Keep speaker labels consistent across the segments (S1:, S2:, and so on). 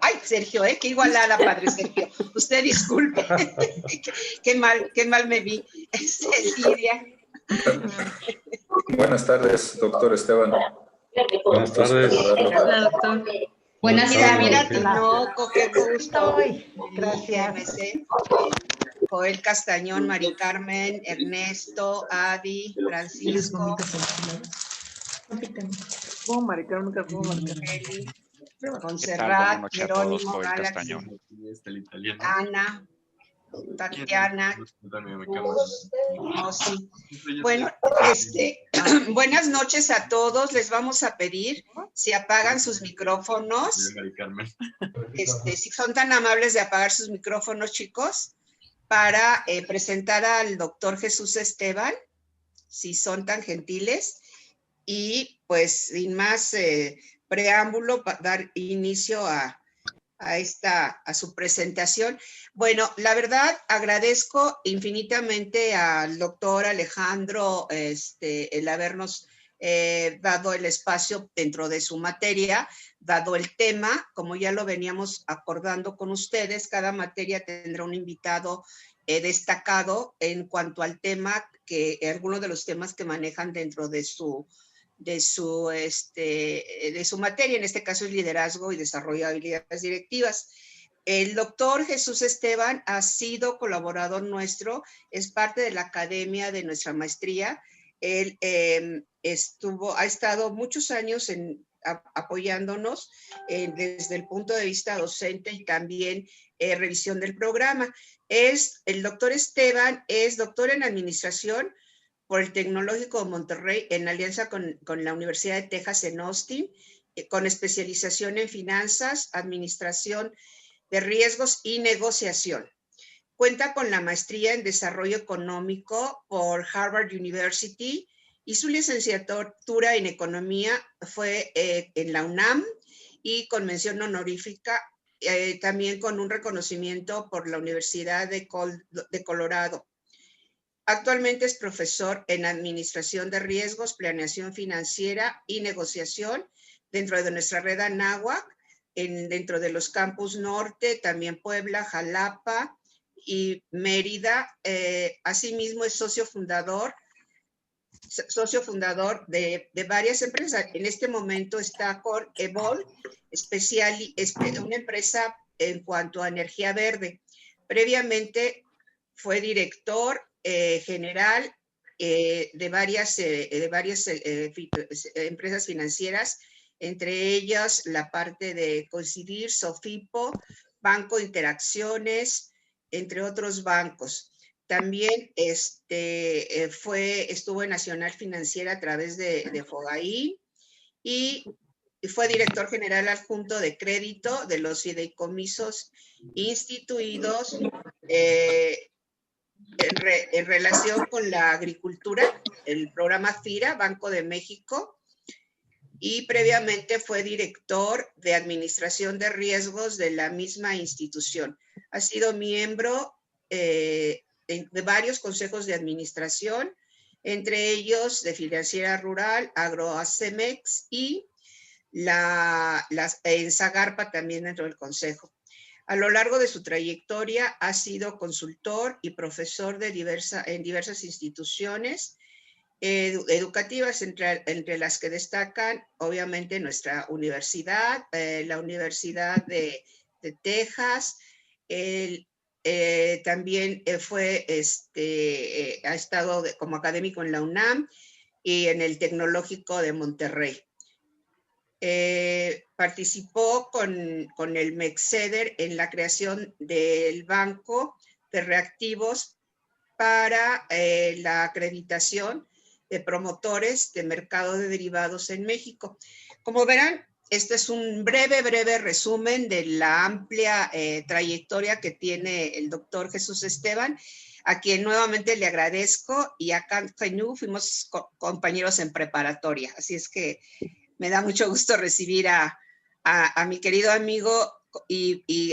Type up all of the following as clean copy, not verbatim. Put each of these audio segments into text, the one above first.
S1: Ay, Sergio, qué igualada, padre Sergio. Usted disculpe. qué mal me vi. Lidia.
S2: Buenas tardes, doctor Esteban.
S3: Buenas tardes.
S4: Hola, doctor.
S1: Buenas tardes. Mira,
S4: tardes.
S1: Tinoco, qué gusto.
S5: Gracias.
S1: Joel Castañón, Mari Carmen, Ernesto, Adi, Francisco,
S5: Mari Carmen,
S1: Eli, Montserrat, Jerónimo,
S6: Joel
S1: Galaxy,
S6: Castañón.
S1: Ana, Tatiana, Mosi. Bueno, buenas noches a todos. Les vamos a pedir si apagan sus micrófonos. Si son tan amables de apagar sus micrófonos, chicos, para presentar al doctor Jesús Esteban, si son tan gentiles. Y pues sin más preámbulo, dar inicio a su presentación. Bueno, la verdad agradezco infinitamente al doctor Alejandro el habernos dado el espacio dentro de su materia, dado el tema, como ya lo veníamos acordando con ustedes, cada materia tendrá un invitado destacado en cuanto al tema, que algunos de los temas que manejan dentro de su materia, en este caso es liderazgo y desarrollo de habilidades directivas. El doctor Jesús Esteban ha sido colaborador nuestro, es parte de la academia de nuestra maestría. Él ha estado muchos años apoyándonos desde el punto de vista docente y también revisión del programa. El doctor Esteban es doctor en administración por el Tecnológico de Monterrey, en alianza con la Universidad de Texas en Austin, con especialización en finanzas, administración de riesgos y negociación. Cuenta con la maestría en desarrollo económico por Harvard University y su licenciatura en economía fue en la UNAM y con mención honorífica también con un reconocimiento por la Universidad de Colorado. Actualmente es profesor en Administración de Riesgos, Planeación Financiera y Negociación dentro de nuestra red Anáhuac, dentro de los campus Norte, también Puebla, Jalapa y Mérida. Asimismo es socio fundador de varias empresas. En este momento está con Evol, una empresa en cuanto a energía verde. Previamente fue director general de varias empresas financieras, entre ellas la parte de Coincidir, Sofipo, Banco Interacciones, entre otros bancos. También estuvo en Nacional Financiera a través de FOGAI y fue director general adjunto de crédito de los fideicomisos instituidos en relación con la agricultura, el programa FIRA, Banco de México, y previamente fue director de administración de riesgos de la misma institución. Ha sido miembro de varios consejos de administración, entre ellos de Financiera Rural, Agroacemex y en Zagarpa también dentro del consejo. A lo largo de su trayectoria ha sido consultor y profesor en diversas instituciones educativas, entre las que destacan obviamente nuestra universidad, la Universidad de Texas, también ha estado como académico en la UNAM y en el Tecnológico de Monterrey. Participó con el MEXCEDER en la creación del Banco de Reactivos para la acreditación de promotores de mercado de derivados en México. Como verán, este es un breve resumen de la amplia trayectoria que tiene el doctor Jesús Esteban, a quien nuevamente le agradezco, y acá fuimos compañeros en preparatoria, así es que me da mucho gusto recibir a mi querido amigo y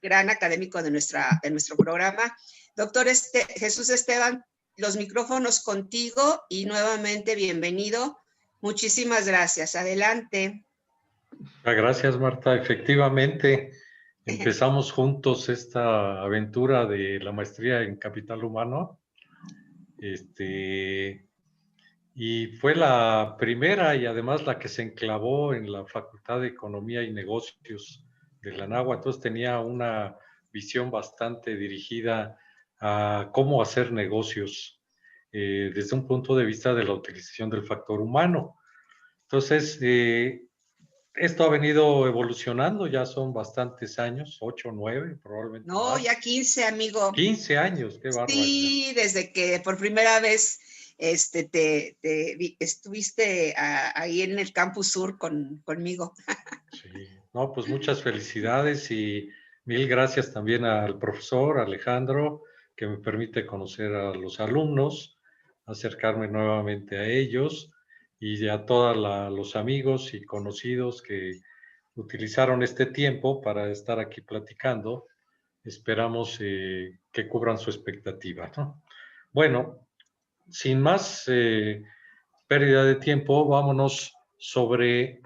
S1: gran académico de nuestro programa. Doctor Jesús Esteban, los micrófonos contigo y nuevamente bienvenido. Muchísimas gracias. Adelante.
S3: Gracias, Marta. Efectivamente, empezamos juntos esta aventura de la maestría en capital humano. Y fue la primera y además la que se enclavó en la Facultad de Economía y Negocios de la Anáhuac. Entonces tenía una visión bastante dirigida a cómo hacer negocios desde un punto de vista de la utilización del factor humano. Entonces, esto ha venido evolucionando, ya son bastantes años, 8, 9, probablemente
S1: No,
S3: más.
S1: ya 15, amigo.
S3: 15 años, qué barbaridad.
S1: Sí, desde que por primera vez estuviste ahí en el Campus Sur conmigo.
S3: Sí, no, pues muchas felicidades y mil gracias también al profesor Alejandro, que me permite conocer a los alumnos, acercarme nuevamente a ellos y a todos los amigos y conocidos que utilizaron este tiempo para estar aquí platicando. Esperamos que cubran su expectativa, ¿no? Bueno, sin más pérdida de tiempo, vámonos sobre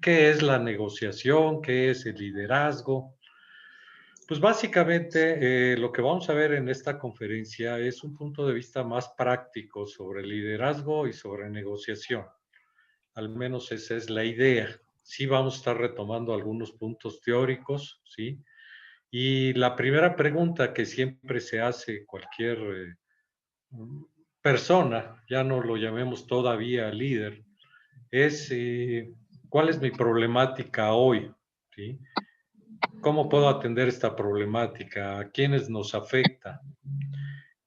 S3: qué es la negociación, qué es el liderazgo. Pues básicamente lo que vamos a ver en esta conferencia es un punto de vista más práctico sobre liderazgo y sobre negociación. Al menos esa es la idea. Sí vamos a estar retomando algunos puntos teóricos, ¿sí? Y la primera pregunta que siempre se hace cualquier persona, ya no lo llamemos todavía líder, es cuál es mi problemática hoy, ¿sí? ¿Cómo puedo atender esta problemática? ¿A quiénes nos afecta?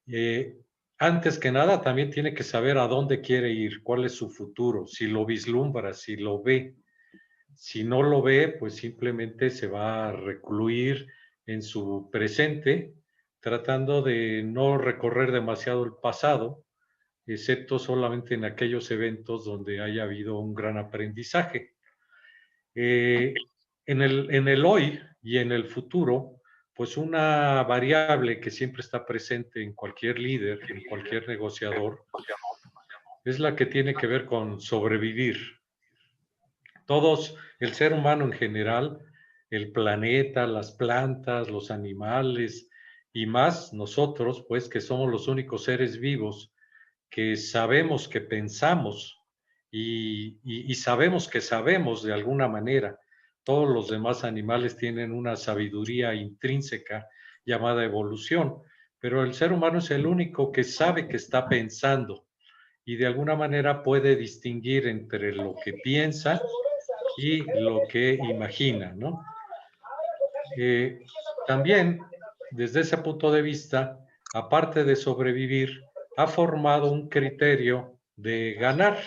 S3: Eh, Antes que nada, también tiene que saber a dónde quiere ir, cuál es su futuro, si lo vislumbra, si lo ve. Si no lo ve, pues simplemente se va a recluir en su presente, tratando de no recorrer demasiado el pasado, excepto solamente en aquellos eventos donde haya habido un gran aprendizaje. En el hoy y en el futuro, pues una variable que siempre está presente en cualquier líder, en cualquier negociador, es la que tiene que ver con sobrevivir. Todos, el ser humano en general, el planeta, las plantas, los animales y más nosotros, pues que somos los únicos seres vivos que sabemos que pensamos y sabemos que sabemos de alguna manera. Todos los demás animales tienen una sabiduría intrínseca llamada evolución, pero el ser humano es el único que sabe que está pensando y de alguna manera puede distinguir entre lo que piensa y lo que imagina, ¿no? También, desde ese punto de vista, aparte de sobrevivir, ha formado un criterio de ganar.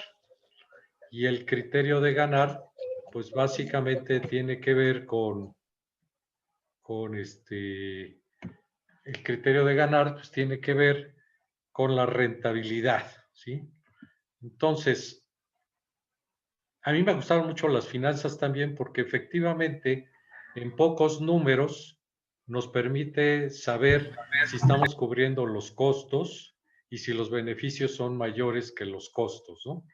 S3: Y el criterio de ganar, pues básicamente tiene que ver con el criterio de ganar, pues tiene que ver con la rentabilidad, ¿sí? Entonces, a mí me gustaron mucho las finanzas también porque efectivamente en pocos números nos permite saber si estamos cubriendo los costos y si los beneficios son mayores que los costos, ¿no?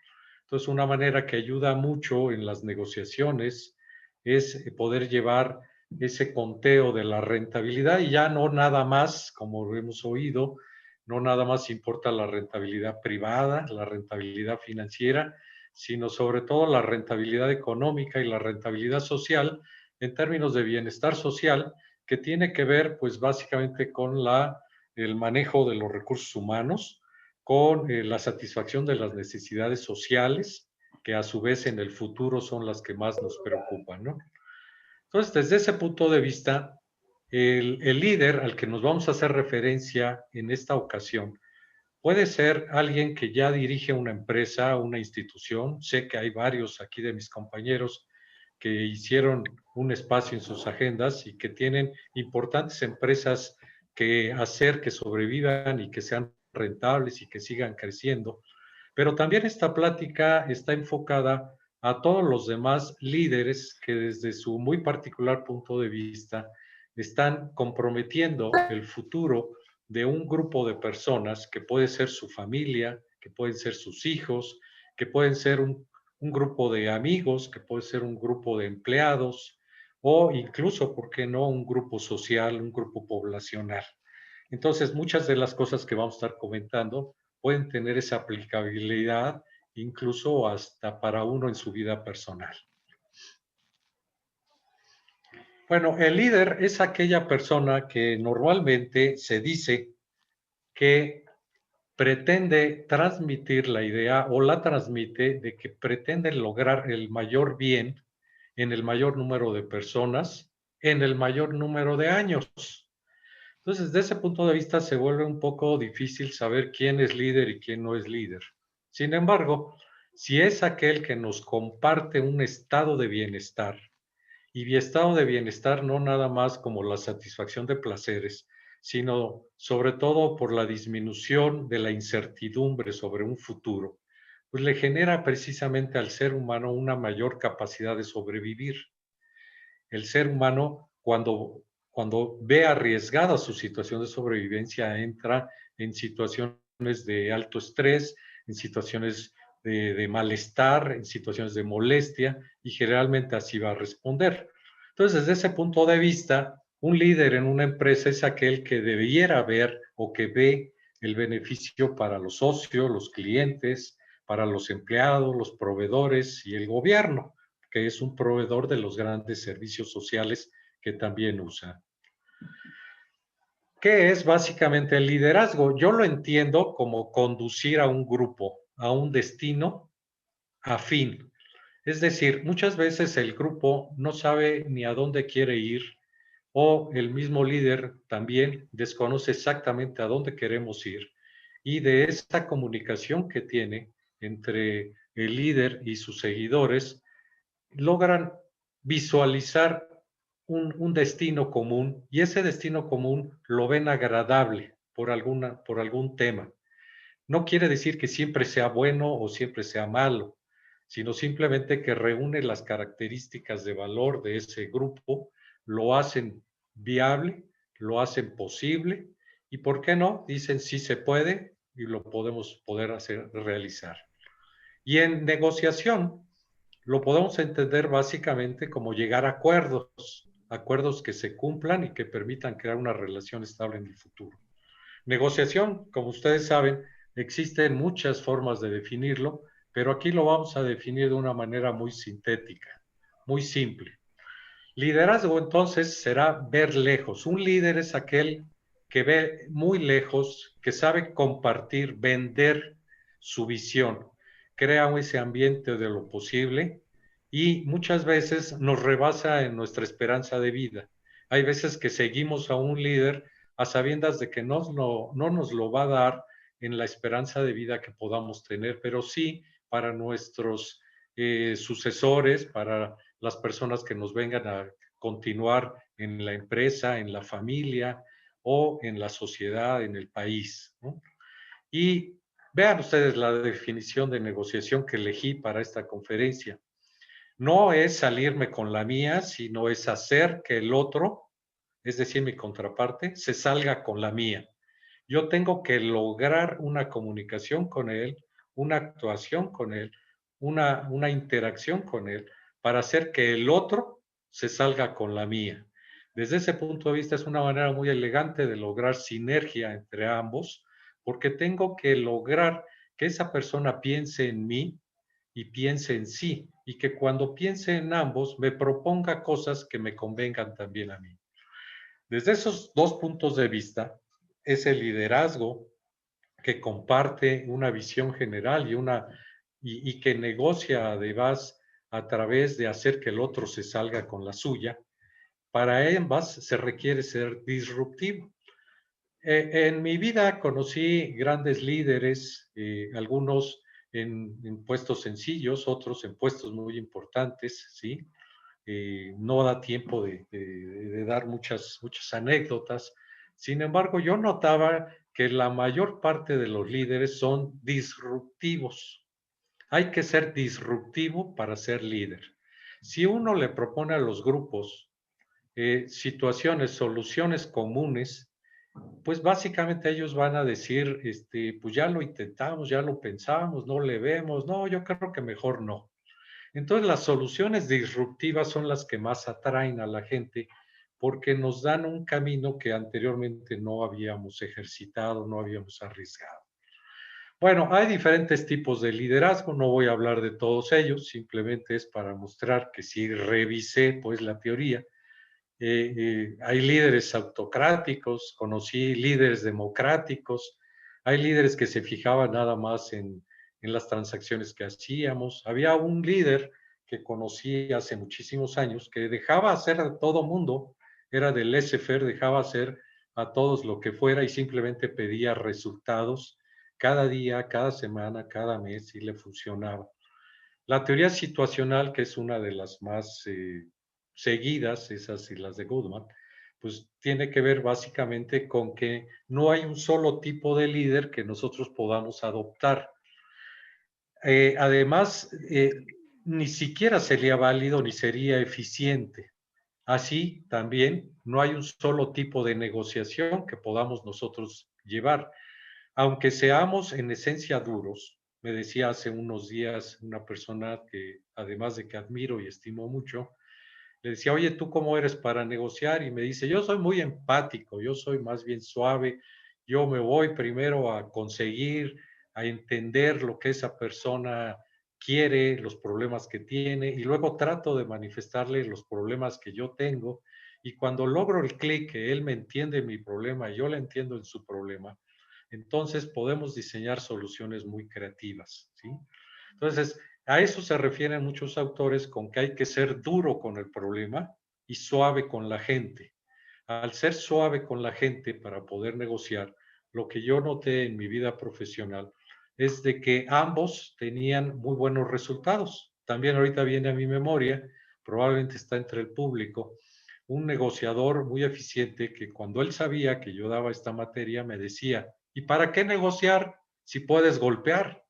S3: Entonces, una manera que ayuda mucho en las negociaciones es poder llevar ese conteo de la rentabilidad y ya no nada más, como hemos oído, no nada más importa la rentabilidad privada, la rentabilidad financiera, sino sobre todo la rentabilidad económica y la rentabilidad social en términos de bienestar social, que tiene que ver pues básicamente con el manejo de los recursos humanos, con la satisfacción de las necesidades sociales, que a su vez en el futuro son las que más nos preocupan, ¿no? Entonces, desde ese punto de vista, el líder al que nos vamos a hacer referencia en esta ocasión puede ser alguien que ya dirige una empresa, una institución. Sé que hay varios aquí de mis compañeros que hicieron un espacio en sus agendas y que tienen importantes empresas que hacer que sobrevivan y que sean rentables y que sigan creciendo. Pero también esta plática está enfocada a todos los demás líderes que desde su muy particular punto de vista están comprometiendo el futuro de un grupo de personas que puede ser su familia, que pueden ser sus hijos, que pueden ser un grupo de amigos, que puede ser un grupo de empleados, o incluso, ¿por qué no?, un grupo social, un grupo poblacional. Entonces, muchas de las cosas que vamos a estar comentando pueden tener esa aplicabilidad, incluso hasta para uno en su vida personal. Bueno, el líder es aquella persona que normalmente se dice que pretende transmitir la idea o la transmite de que pretende lograr el mayor bien en el mayor número de personas en el mayor número de años. Entonces, desde ese punto de vista se vuelve un poco difícil saber quién es líder y quién no es líder. Sin embargo, si es aquel que nos comparte un estado de bienestar, y estado de bienestar no nada más como la satisfacción de placeres, sino sobre todo por la disminución de la incertidumbre sobre un futuro, pues le genera precisamente al ser humano una mayor capacidad de sobrevivir. El ser humano, cuando ve arriesgada su situación de sobrevivencia, entra en situaciones de alto estrés, en situaciones de malestar, en situaciones de molestia, y generalmente así va a responder. Entonces, desde ese punto de vista, un líder en una empresa es aquel que debiera ver o que ve el beneficio para los socios, los clientes, para los empleados, los proveedores y el gobierno, que es un proveedor de los grandes servicios sociales que también usa. ¿Qué es básicamente el liderazgo? Yo lo entiendo como conducir a un grupo, a un destino afín. Es decir, muchas veces el grupo no sabe ni a dónde quiere ir, o el mismo líder también desconoce exactamente a dónde queremos ir, y de esta comunicación que tiene entre el líder y sus seguidores logran visualizar un destino común, y ese destino común lo ven agradable por algún tema. No quiere decir que siempre sea bueno o siempre sea malo, sino simplemente que reúne las características de valor de ese grupo, lo hacen viable, lo hacen posible, y ¿por qué no? Dicen sí se puede y lo poder hacer realizar. Y en negociación lo podemos entender básicamente como llegar a acuerdos que se cumplan y que permitan crear una relación estable en el futuro. Negociación, como ustedes saben, existen muchas formas de definirlo, pero aquí lo vamos a definir de una manera muy sintética, muy simple. Liderazgo, entonces, será ver lejos. Un líder es aquel que ve muy lejos, que sabe compartir, vender su visión, crea ese ambiente de lo posible y muchas veces nos rebasa en nuestra esperanza de vida. Hay veces que seguimos a un líder a sabiendas de que no nos lo va a dar en la esperanza de vida que podamos tener, pero sí para nuestros sucesores, para las personas que nos vengan a continuar en la empresa, en la familia o en la sociedad, en el país, ¿no? Y vean ustedes la definición de negociación que elegí para esta conferencia. No es salirme con la mía, sino es hacer que el otro, es decir, mi contraparte, se salga con la mía. Yo tengo que lograr una comunicación con él, una actuación con él, una interacción con él, para hacer que el otro se salga con la mía. Desde ese punto de vista es una manera muy elegante de lograr sinergia entre ambos, porque tengo que lograr que esa persona piense en mí y piense en sí, y que cuando piense en ambos me proponga cosas que me convengan también a mí. Desde esos dos puntos de vista, ese liderazgo que comparte una visión general y que negocia además a través de hacer que el otro se salga con la suya, para ambas se requiere ser disruptivo. En mi vida conocí grandes líderes, algunos en puestos sencillos, otros en puestos muy importantes, ¿sí? No da tiempo de dar muchas anécdotas. Sin embargo, yo notaba que la mayor parte de los líderes son disruptivos. Hay que ser disruptivo para ser líder. Si uno le propone a los grupos situaciones, soluciones comunes, pues básicamente ellos van a decir, pues ya lo intentamos, ya lo pensamos, no le vemos, no, yo creo que mejor no. Entonces, las soluciones disruptivas son las que más atraen a la gente porque nos dan un camino que anteriormente no habíamos ejercitado, no habíamos arriesgado. Bueno, hay diferentes tipos de liderazgo, no voy a hablar de todos ellos, simplemente es para mostrar que si revisé pues la teoría. Hay líderes autocráticos, conocí líderes democráticos, hay líderes que se fijaban nada más en las transacciones que hacíamos. Había un líder que conocí hace muchísimos años que dejaba hacer a todo mundo, era del laissez-faire, dejaba hacer a todos lo que fuera y simplemente pedía resultados cada día, cada semana, cada mes y le funcionaba. La teoría situacional, que es una de las más seguidas, esas y las de Goodman, pues tiene que ver básicamente con que no hay un solo tipo de líder que nosotros podamos adoptar. Además, ni siquiera sería válido ni sería eficiente. Así también no hay un solo tipo de negociación que podamos nosotros llevar. Aunque seamos en esencia duros, me decía hace unos días una persona que además de que admiro y estimo mucho, le decía, oye, ¿tú cómo eres para negociar? Y me dice, yo soy muy empático, yo soy más bien suave, yo me voy primero a conseguir, a entender lo que esa persona quiere, los problemas que tiene, y luego trato de manifestarle los problemas que yo tengo, y cuando logro el clic, que él me entiende mi problema y yo le entiendo en su problema, entonces podemos diseñar soluciones muy creativas, ¿sí? Entonces, a eso se refieren muchos autores con que hay que ser duro con el problema y suave con la gente. Al ser suave con la gente para poder negociar, lo que yo noté en mi vida profesional es de que ambos tenían muy buenos resultados. También ahorita viene a mi memoria, probablemente está entre el público, un negociador muy eficiente que cuando él sabía que yo daba esta materia me decía, ¿y para qué negociar si puedes golpear?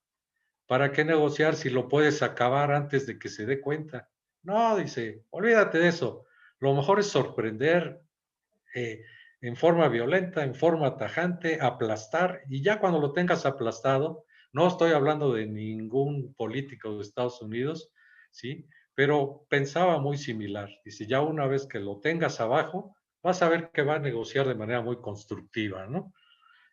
S3: ¿Para qué negociar si lo puedes acabar antes de que se dé cuenta? No, dice, olvídate de eso. Lo mejor es sorprender eh, en forma violenta, en forma tajante, aplastar, y ya cuando lo tengas aplastado, no estoy hablando de ningún político de Estados Unidos, ¿sí? Pero pensaba muy similar. Dice, ya una vez que lo tengas abajo, vas a ver que va a negociar de manera muy constructiva, ¿no?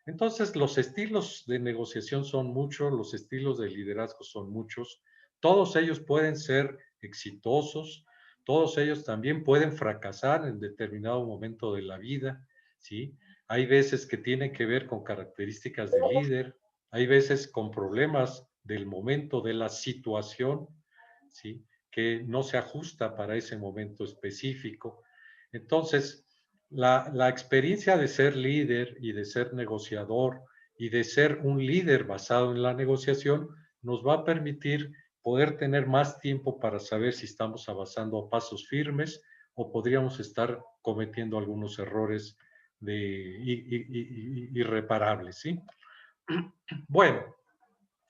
S3: Entonces, los estilos de negociación son muchos, los estilos de liderazgo son muchos, todos ellos pueden ser exitosos, todos ellos también pueden fracasar en determinado momento de la vida, ¿sí? Hay veces que tienen que ver con características de líder, hay veces con problemas del momento, de la situación, ¿sí? Que no se ajusta para ese momento específico. Entonces, la experiencia de ser líder y de ser negociador y de ser un líder basado en la negociación nos va a permitir poder tener más tiempo para saber si estamos avanzando a pasos firmes o podríamos estar cometiendo algunos errores irreparables, ¿sí? Bueno,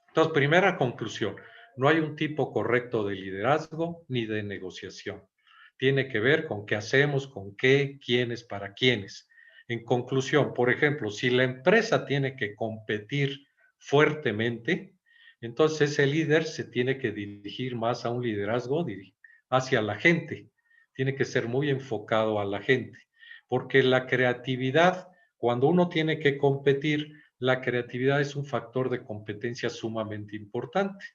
S3: entonces, primera conclusión, no hay un tipo correcto de liderazgo ni de negociación. Tiene que ver con qué hacemos, con qué, quiénes, para quiénes. En conclusión, por ejemplo, si la empresa tiene que competir fuertemente, entonces ese líder se tiene que dirigir más a un liderazgo hacia la gente. Tiene que ser muy enfocado a la gente, porque la creatividad, cuando uno tiene que competir, la creatividad es un factor de competencia sumamente importante.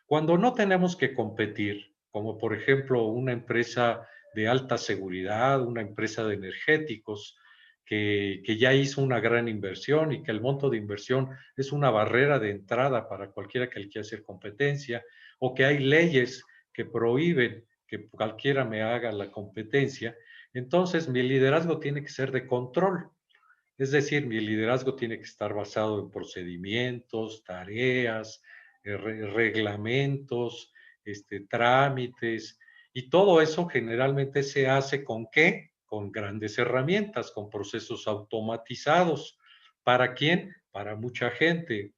S3: Cuando no tenemos que competir, como por ejemplo una empresa de alta seguridad, una empresa de energéticos, que ya hizo una gran inversión y que el monto de inversión es una barrera de entrada para cualquiera que le quiera hacer competencia, o que hay leyes que prohíben que cualquiera me haga la competencia, entonces mi liderazgo tiene que ser de control. Es decir, mi liderazgo tiene que estar basado en procedimientos, tareas, reglamentos, trámites, y todo eso generalmente se hace ¿con qué? Con grandes herramientas, con procesos automatizados. ¿Para quién? Para mucha gente,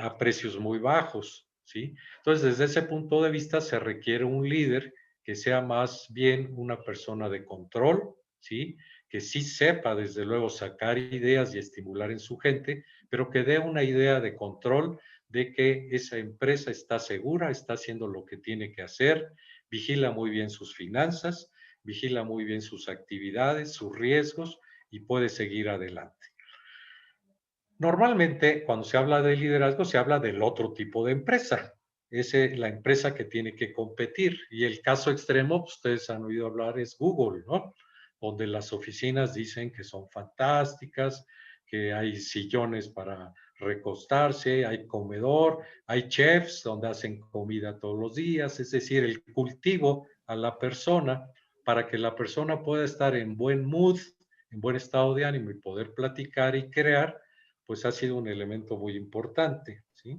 S3: a precios muy bajos, ¿sí? Entonces, desde ese punto de vista se requiere un líder que sea más bien una persona de control, ¿sí? Que sí sepa, desde luego, sacar ideas y estimular en su gente, pero que dé una idea de control, de que esa empresa está segura, está haciendo lo que tiene que hacer, vigila muy bien sus finanzas, vigila muy bien sus actividades, sus riesgos y puede seguir adelante. Normalmente, cuando se habla de liderazgo, se habla del otro tipo de empresa. Es la empresa que tiene que competir. Y el caso extremo, pues, ustedes han oído hablar, es Google, ¿no? Donde las oficinas dicen que son fantásticas, que hay sillones para recostarse, hay comedor, hay chefs donde hacen comida todos los días. Es decir, el cultivo a la persona para que la persona pueda estar en buen mood, en buen estado de ánimo y poder platicar y crear, pues ha sido un elemento muy importante, ¿sí?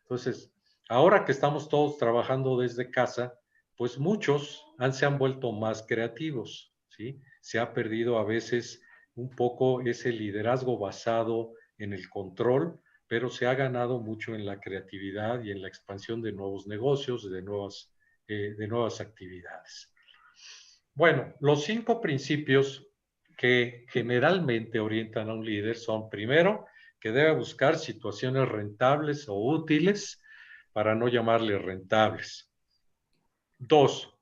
S3: Entonces, ahora que estamos todos trabajando desde casa, pues muchos se han vuelto más creativos, ¿sí? Se ha perdido a veces un poco ese liderazgo basado en el control, pero se ha ganado mucho en la creatividad y en la expansión de nuevos negocios, de nuevas actividades. Bueno, los 5 principios que generalmente orientan a un líder son, primero, que debe buscar situaciones rentables o útiles, para no llamarle rentables. 2,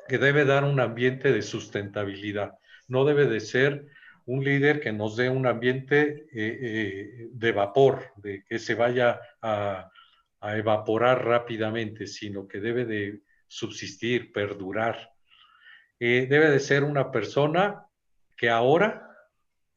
S3: que debe dar un ambiente de sustentabilidad. No debe de ser un líder que nos dé un ambiente de vapor, de que se vaya a evaporar rápidamente, sino que debe de subsistir, perdurar. Debe de ser una persona que ahora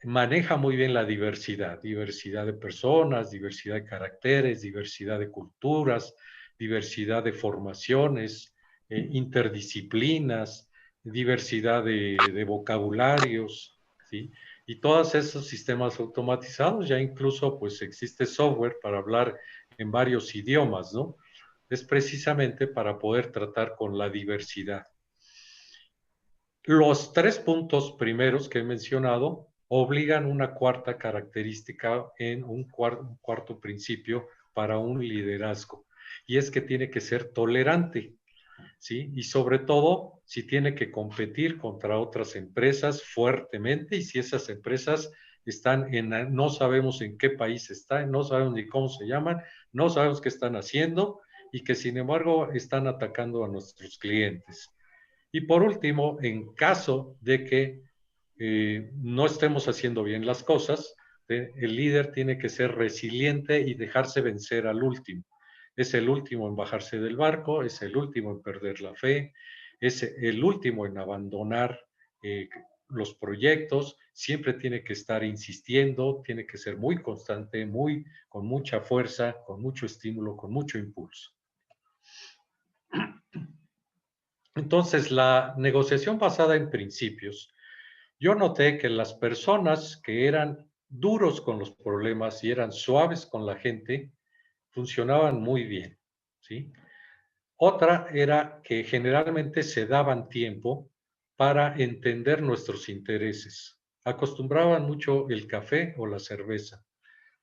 S3: maneja muy bien la diversidad de personas, diversidad de caracteres, diversidad de culturas, diversidad de formaciones, interdisciplinas, diversidad de vocabularios, ¿sí? Y todos esos sistemas automatizados, ya incluso pues existe software para hablar en varios idiomas, ¿no? Es precisamente para poder tratar con la diversidad. Los 3 puntos primeros que he mencionado obligan una cuarta característica en un cuarto principio para un liderazgo, y es que tiene que ser tolerante, ¿sí? Y sobre todo, si tiene que competir contra otras empresas fuertemente, y si esas empresas están no sabemos en qué país están, no sabemos ni cómo se llaman, no sabemos qué están haciendo, y que sin embargo están atacando a nuestros clientes. Y por último, en caso de que no estemos haciendo bien las cosas, el líder tiene que ser resiliente y dejarse vencer al último. Es el último en bajarse del barco, es el último en perder la fe, es el último en abandonar los proyectos, siempre tiene que estar insistiendo, tiene que ser muy constante, con mucha fuerza, con mucho estímulo, con mucho impulso. Entonces, la negociación basada en principios, yo noté que las personas que eran duros con los problemas y eran suaves con la gente, funcionaban muy bien, ¿sí? Otra era que generalmente se daban tiempo para entender nuestros intereses. Acostumbraban mucho el café o la cerveza.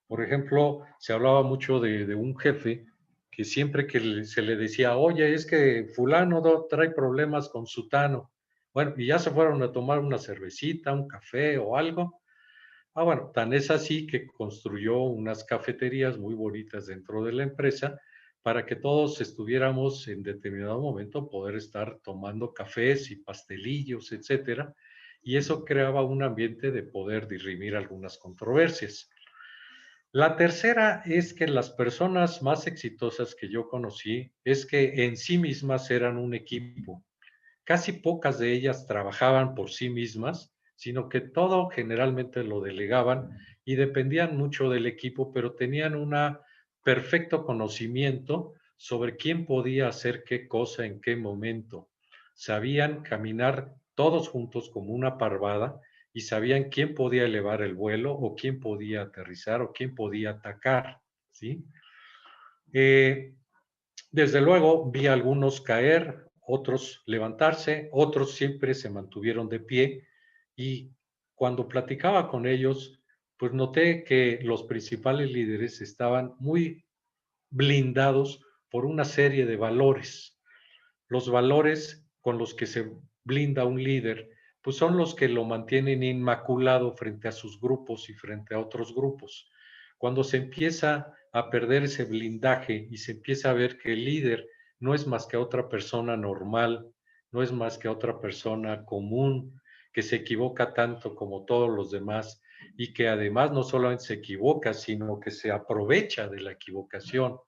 S3: Por ejemplo, se hablaba mucho de un jefe que siempre que se le decía, oye, es que fulano trae problemas con sutano. Bueno, y ya se fueron a tomar una cervecita, un café o algo. Bueno, tan es así que construyó unas cafeterías muy bonitas dentro de la empresa para que todos estuviéramos en determinado momento poder estar tomando cafés y pastelillos, etcétera. Y eso creaba un ambiente de poder dirimir algunas controversias. La tercera es que las personas más exitosas que yo conocí es que en sí mismas eran un equipo. Casi pocas de ellas trabajaban por sí mismas, sino que todo generalmente lo delegaban y dependían mucho del equipo, pero tenían un perfecto conocimiento sobre quién podía hacer qué cosa en qué momento. Sabían caminar todos juntos como una parvada y sabían quién podía elevar el vuelo o quién podía aterrizar o quién podía atacar, ¿sí? Desde luego vi a algunos caer, otros levantarse, otros siempre se mantuvieron de pie, y cuando platicaba con ellos, pues noté que los principales líderes estaban muy blindados por una serie de valores. Los valores con los que se blinda un líder, pues son los que lo mantienen inmaculado frente a sus grupos y frente a otros grupos. Cuando se empieza a perder ese blindaje y se empieza a ver que el líder no es más que otra persona normal, no es más que otra persona común, que se equivoca tanto como todos los demás y que además no solamente se equivoca, sino que se aprovecha de la equivocación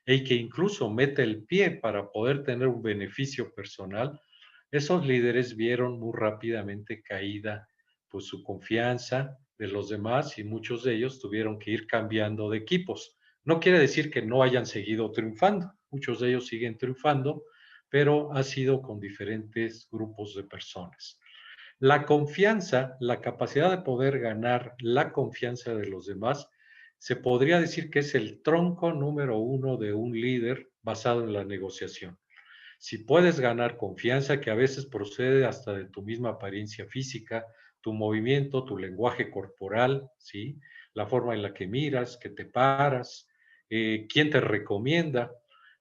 S3: y que incluso mete el pie para poder tener un beneficio personal. Esos líderes vieron muy rápidamente caída pues su confianza de los demás y muchos de ellos tuvieron que ir cambiando de equipos. No quiere decir que no hayan seguido triunfando, muchos de ellos siguen triunfando, pero ha sido con diferentes grupos de personas. La confianza, la capacidad de poder ganar la confianza de los demás, se podría decir que es el tronco número uno de un líder basado en la negociación. Si puedes ganar confianza, que a veces procede hasta de tu misma apariencia física, tu movimiento, tu lenguaje corporal, ¿sí? La forma en la que miras, que te paras, quién te recomienda,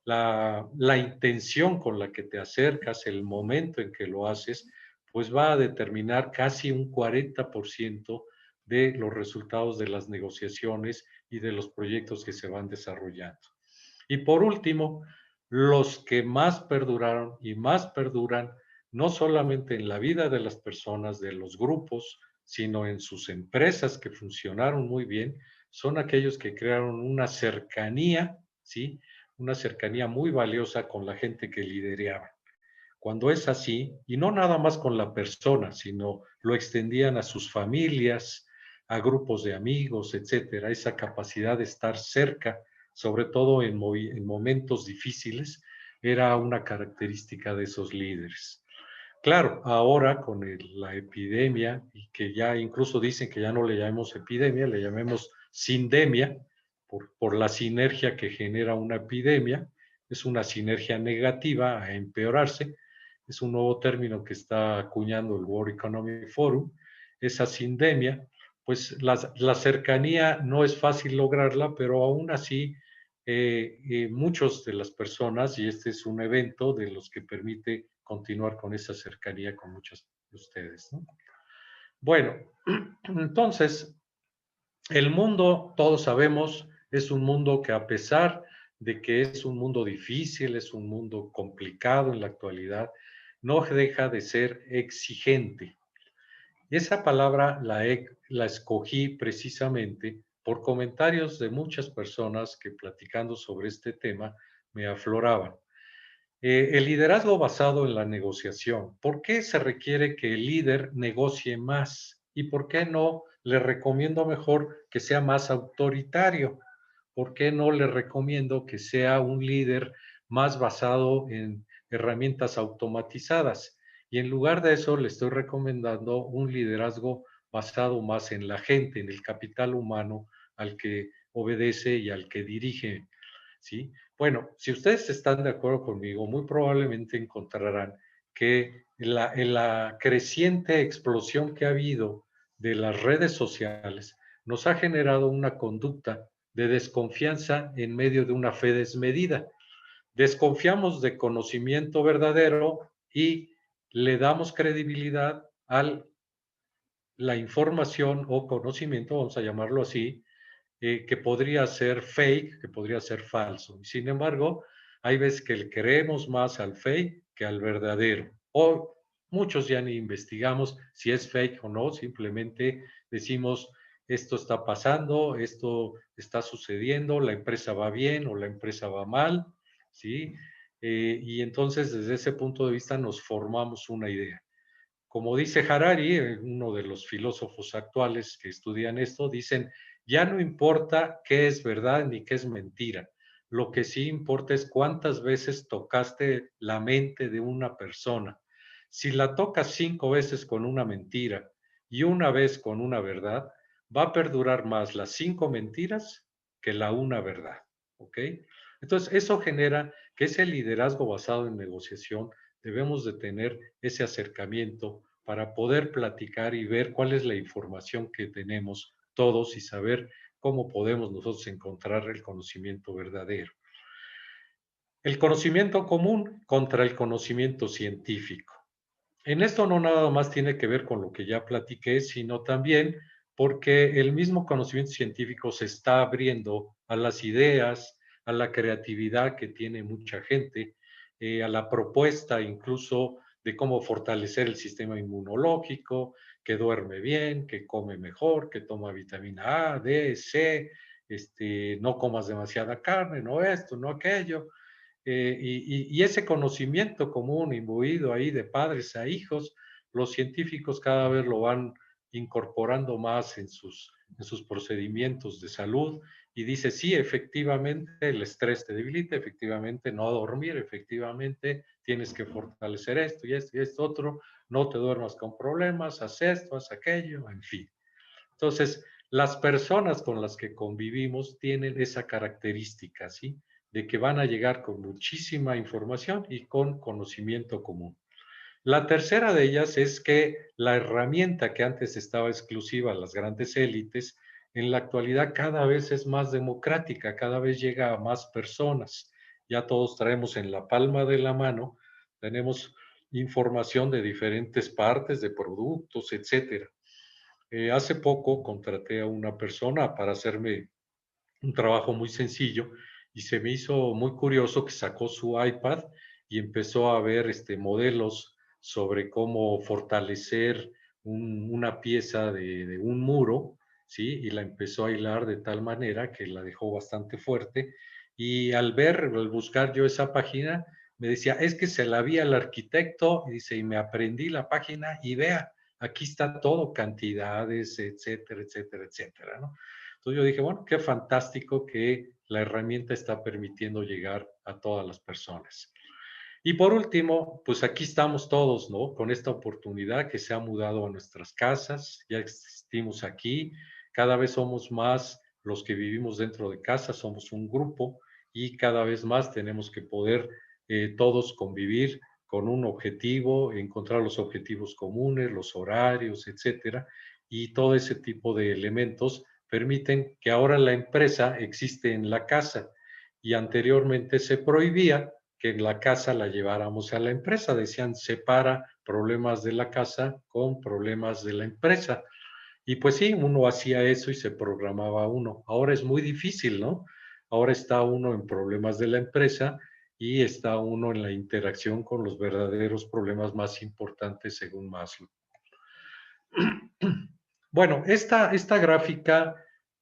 S3: la intención con la que te acercas, el momento en que lo haces, pues va a determinar casi un 40% de los resultados de las negociaciones y de los proyectos que se van desarrollando. Y por último, los que más perduraron y más perduran, no solamente en la vida de las personas, de los grupos, sino en sus empresas que funcionaron muy bien, son aquellos que crearon una cercanía, ¿sí? Una cercanía muy valiosa con la gente que lideraban. Cuando es así, y no nada más con la persona, sino lo extendían a sus familias, a grupos de amigos, etcétera, esa capacidad de estar cerca, sobre todo en momentos difíciles, era una característica de esos líderes. Claro, ahora con la epidemia, y que ya incluso dicen que ya no le llamemos epidemia, le llamemos sindemia, por la sinergia que genera una epidemia, es una sinergia negativa a empeorarse, es un nuevo término que está acuñando el World Economic Forum, esa sindemia, pues la cercanía no es fácil lograrla, pero aún así muchos de las personas, y este es un evento de los que permite continuar con esa cercanía con muchos de ustedes, ¿no? Bueno, entonces, el mundo, todos sabemos, es un mundo que a pesar de que es un mundo difícil, es un mundo complicado en la actualidad, no deja de ser exigente. Y esa palabra la escogí precisamente por comentarios de muchas personas que platicando sobre este tema me afloraban. El liderazgo basado en la negociación. ¿Por qué se requiere que el líder negocie más? ¿Y por qué no le recomiendo mejor que sea más autoritario? ¿Por qué no le recomiendo que sea un líder más basado en herramientas automatizadas? Y en lugar de eso le estoy recomendando un liderazgo basado más en la gente, en el capital humano al que obedece y al que dirige, ¿sí? Bueno, si ustedes están de acuerdo conmigo, muy probablemente encontrarán que en la creciente explosión que ha habido de las redes sociales nos ha generado una conducta de desconfianza en medio de una fe desmedida. Desconfiamos de conocimiento verdadero y le damos credibilidad a la información o conocimiento, vamos a llamarlo así, que podría ser fake, que podría ser falso. Sin embargo, hay veces que le creemos más al fake que al verdadero. O muchos ya ni investigamos si es fake o no, simplemente decimos, esto está pasando, esto está sucediendo, la empresa va bien o la empresa va mal, ¿sí? Y entonces desde ese punto de vista nos formamos una idea. Como dice Harari, uno de los filósofos actuales que estudian esto, dicen, ya no importa qué es verdad ni qué es mentira. Lo que sí importa es cuántas veces tocaste la mente de una persona. Si la tocas 5 veces con una mentira y una vez con una verdad, va a perdurar más las 5 mentiras que la una verdad. ¿Ok? Entonces, eso genera que ese liderazgo basado en negociación debemos de tener ese acercamiento para poder platicar y ver cuál es la información que tenemos todos y saber cómo podemos nosotros encontrar el conocimiento verdadero. El conocimiento común contra el conocimiento científico. En esto no nada más tiene que ver con lo que ya platiqué, sino también porque el mismo conocimiento científico se está abriendo a las ideas, a la creatividad que tiene mucha gente, a la propuesta incluso de cómo fortalecer el sistema inmunológico, que duerme bien, que come mejor, que toma vitamina A, D, C, no comas demasiada carne, no esto, no aquello. Y ese conocimiento común imbuido ahí de padres a hijos, los científicos cada vez lo van incorporando más en sus procedimientos de salud y dice, sí, efectivamente el estrés te debilita, efectivamente no dormir, efectivamente tienes que fortalecer esto y esto otro, no te duermas con problemas, haz esto, haz aquello, en fin. Entonces, las personas con las que convivimos tienen esa característica, ¿sí? De que van a llegar con muchísima información y con conocimiento común. La tercera de ellas es que la herramienta que antes estaba exclusiva a las grandes élites, en la actualidad cada vez es más democrática, cada vez llega a más personas. Ya todos traemos en la palma de la mano, tenemos información de diferentes partes, de productos, etcétera. Hace poco contraté a una persona para hacerme un trabajo muy sencillo y se me hizo muy curioso que sacó su iPad y empezó a ver modelos sobre cómo fortalecer una pieza de un muro, ¿sí? Y la empezó a hilar de tal manera que la dejó bastante fuerte. Y al buscar yo esa página, me decía, es que se la vi al arquitecto, y dice, y me aprendí la página y vea, aquí está todo, cantidades, etcétera, etcétera, etcétera, ¿no? Entonces yo dije, bueno, qué fantástico que la herramienta está permitiendo llegar a todas las personas. Y por último, pues aquí estamos todos, ¿no? Con esta oportunidad que se ha mudado a nuestras casas, ya existimos aquí, cada vez somos más los que vivimos dentro de casa, somos un grupo y cada vez más tenemos que poder todos convivir con un objetivo, encontrar los objetivos comunes, los horarios, etcétera, y todo ese tipo de elementos permiten que ahora la empresa existe en la casa y anteriormente se prohibía que en la casa la lleváramos a la empresa. Decían, separa problemas de la casa con problemas de la empresa. Y pues sí, uno hacía eso y se programaba uno. Ahora es muy difícil, ¿no? Ahora está uno en problemas de la empresa y está uno en la interacción con los verdaderos problemas más importantes según Maslow. Bueno, esta gráfica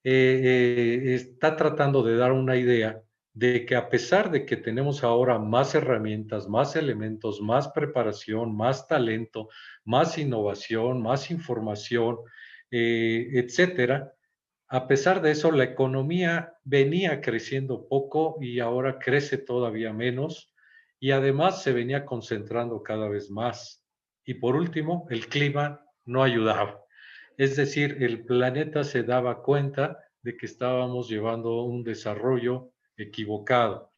S3: está tratando de dar una idea de que a pesar de que tenemos ahora más herramientas, más elementos, más preparación, más talento, más innovación, más información, etcétera, a pesar de eso, la economía venía creciendo poco y ahora crece todavía menos y además se venía concentrando cada vez más. Y por último, el clima no ayudaba. Es decir, el planeta se daba cuenta de que estábamos llevando un desarrollo equivocado.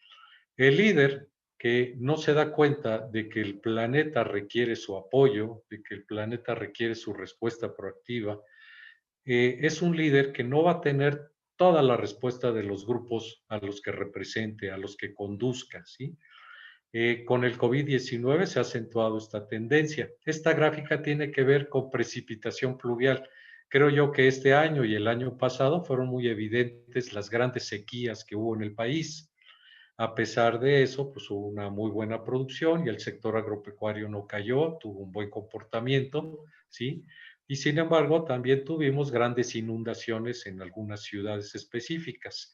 S3: El líder que no se da cuenta de que el planeta requiere su apoyo, de que el planeta requiere su respuesta proactiva, es un líder que no va a tener toda la respuesta de los grupos a los que represente, a los que conduzca, ¿sí? Con el COVID-19 se ha acentuado esta tendencia. Esta gráfica tiene que ver con precipitación pluvial. Creo yo que este año y el año pasado fueron muy evidentes las grandes sequías que hubo en el país. A pesar de eso, pues hubo una muy buena producción y el sector agropecuario no cayó, tuvo un buen comportamiento, ¿sí? Y sin embargo, también tuvimos grandes inundaciones en algunas ciudades específicas.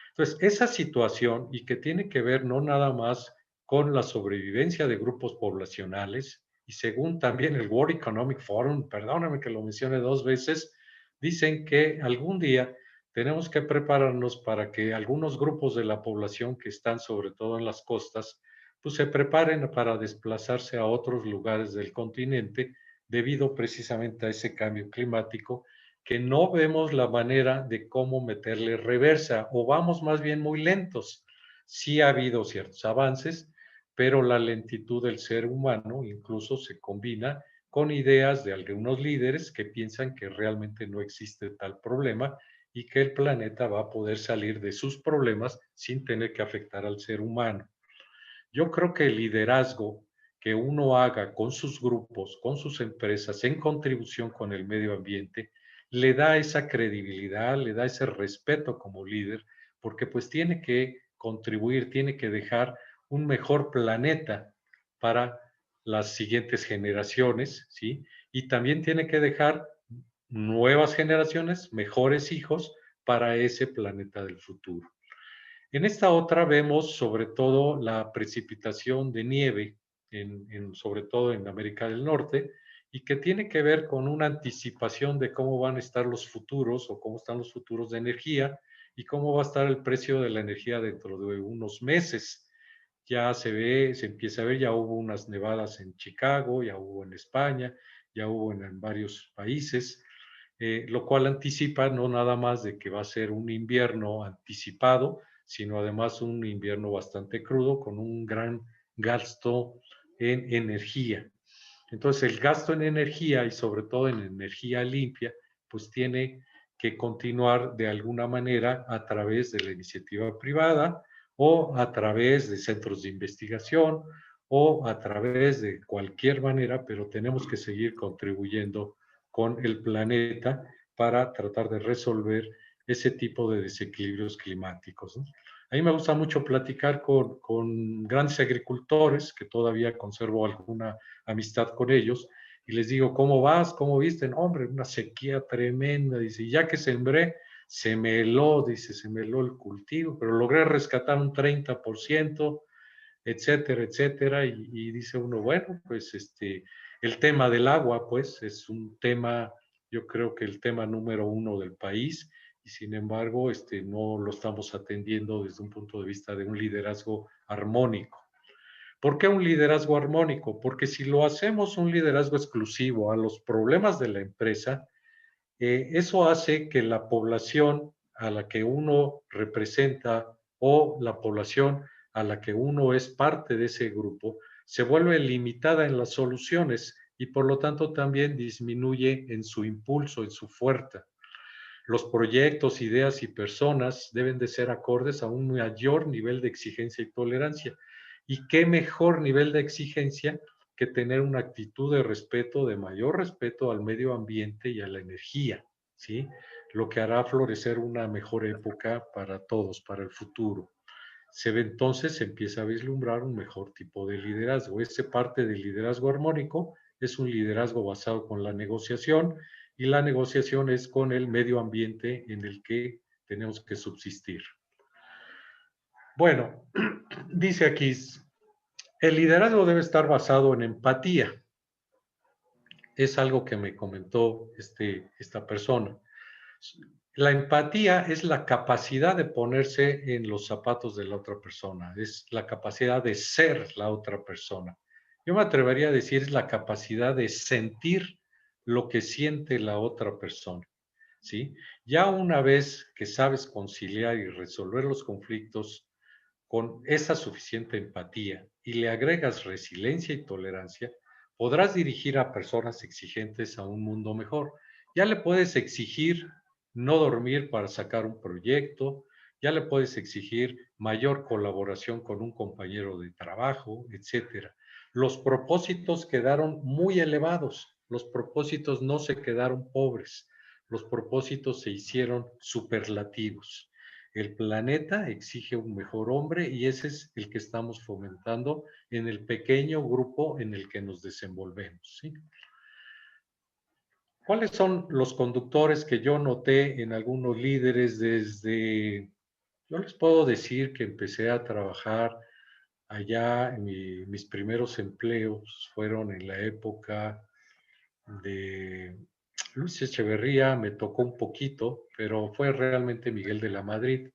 S3: Entonces, esa situación y que tiene que ver no nada más con la sobrevivencia de grupos poblacionales, y según también el World Economic Forum, perdóname que lo mencione dos veces, dicen que algún día tenemos que prepararnos para que algunos grupos de la población que están sobre todo en las costas, pues se preparen para desplazarse a otros lugares del continente debido precisamente a ese cambio climático que no vemos la manera de cómo meterle reversa o vamos más bien muy lentos. Sí ha habido ciertos avances, pero la lentitud del ser humano incluso se combina con ideas de algunos líderes que piensan que realmente no existe tal problema y que el planeta va a poder salir de sus problemas sin tener que afectar al ser humano. Yo creo que el liderazgo que uno haga con sus grupos, con sus empresas, en contribución con el medio ambiente, le da esa credibilidad, le da ese respeto como líder, porque pues tiene que contribuir, tiene que dejar un mejor planeta para las siguientes generaciones, ¿sí? Y también tiene que dejar nuevas generaciones, mejores hijos para ese planeta del futuro. En esta otra vemos sobre todo la precipitación de nieve, sobre todo en América del Norte, y que tiene que ver con una anticipación de cómo van a estar los futuros o cómo están los futuros de energía y cómo va a estar el precio de la energía dentro de unos meses. Ya se ve, se empieza a ver, ya hubo unas nevadas en Chicago, ya hubo en España, ya hubo en varios países, lo cual anticipa no nada más de que va a ser un invierno anticipado, sino además un invierno bastante crudo con un gran gasto en energía. Entonces el gasto en energía y sobre todo en energía limpia, pues tiene que continuar de alguna manera a través de la iniciativa privada o a través de centros de investigación o a través de cualquier manera, pero tenemos que seguir contribuyendo con el planeta para tratar de resolver ese tipo de desequilibrios climáticos, ¿no? A mí me gusta mucho platicar con grandes agricultores, que todavía conservo alguna amistad con ellos, y les digo, ¿cómo vas? ¿Cómo viste? No, hombre, una sequía tremenda, dice, y ya que sembré, se me heló, dice, se me heló el cultivo, pero logré rescatar un 30%, etcétera, etcétera, y dice uno, bueno, pues el tema del agua, pues es un tema, yo creo que el tema número uno del país, y sin embargo, no lo estamos atendiendo desde un punto de vista de un liderazgo armónico. ¿Por qué un liderazgo armónico? Porque si lo hacemos un liderazgo exclusivo a los problemas de la empresa, eso hace que la población a la que uno representa o la población a la que uno es parte de ese grupo se vuelve limitada en las soluciones y por lo tanto también disminuye en su impulso, en su fuerza. Los proyectos, ideas y personas deben de ser acordes a un mayor nivel de exigencia y tolerancia. ¿Y qué mejor nivel de exigencia que tener una actitud de respeto, de mayor respeto al medio ambiente y a la energía, ¿sí? Lo que hará florecer una mejor época para todos, para el futuro. Se ve entonces, se empieza a vislumbrar un mejor tipo de liderazgo. Ese parte del liderazgo armónico es un liderazgo basado con la negociación y la negociación es con el medio ambiente en el que tenemos que subsistir. Bueno, dice aquí, el liderazgo debe estar basado en empatía. Es algo que me comentó esta persona. La empatía es la capacidad de ponerse en los zapatos de la otra persona, es la capacidad de ser la otra persona. Yo me atrevería a decir es la capacidad de sentir lo que siente la otra persona, ¿sí? Ya una vez que sabes conciliar y resolver los conflictos con esa suficiente empatía y le agregas resiliencia y tolerancia, podrás dirigir a personas exigentes a un mundo mejor. Ya le puedes exigir no dormir para sacar un proyecto, ya le puedes exigir mayor colaboración con un compañero de trabajo, etcétera. Los propósitos quedaron muy elevados, los propósitos no se quedaron pobres, los propósitos se hicieron superlativos. El planeta exige un mejor hombre y ese es el que estamos fomentando en el pequeño grupo en el que nos desenvolvemos, ¿sí? ¿Cuáles son los conductores que yo noté en algunos líderes desde, yo les puedo decir que empecé a trabajar allá, mis primeros empleos fueron en la época de Luis Echeverría, me tocó un poquito, pero fue realmente Miguel de la Madrid.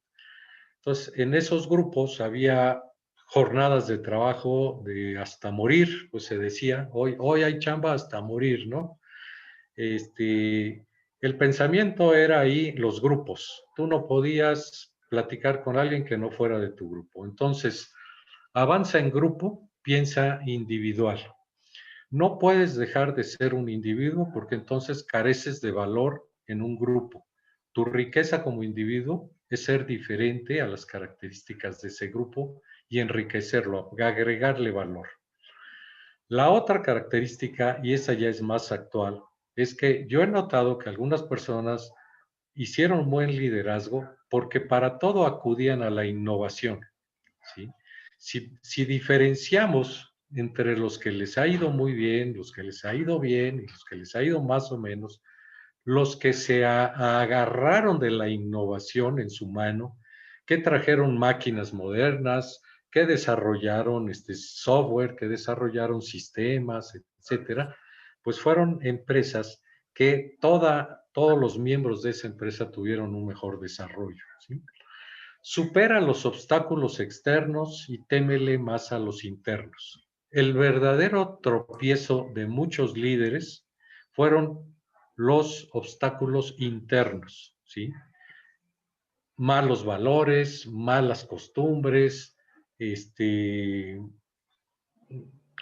S3: Entonces, en esos grupos había jornadas de trabajo de hasta morir, pues se decía, hoy hay chamba hasta morir, ¿no? El pensamiento era ahí los grupos. Tú no podías platicar con alguien que no fuera de tu grupo. Entonces, avanza en grupo, piensa individual. No puedes dejar de ser un individuo porque entonces careces de valor en un grupo. Tu riqueza como individuo es ser diferente a las características de ese grupo y enriquecerlo, agregarle valor. La otra característica, y esa ya es más actual, es que yo he notado que algunas personas hicieron buen liderazgo porque para todo acudían a la innovación, ¿sí? Si diferenciamos entre los que les ha ido muy bien, los que les ha ido bien y los que les ha ido más o menos, los que se agarraron de la innovación en su mano, que trajeron máquinas modernas, que desarrollaron software, que desarrollaron sistemas, etcétera, pues fueron empresas que todos los miembros de esa empresa tuvieron un mejor desarrollo, ¿sí? Supera los obstáculos externos y témele más a los internos. El verdadero tropiezo de muchos líderes fueron los obstáculos internos, ¿sí? Malos valores, malas costumbres,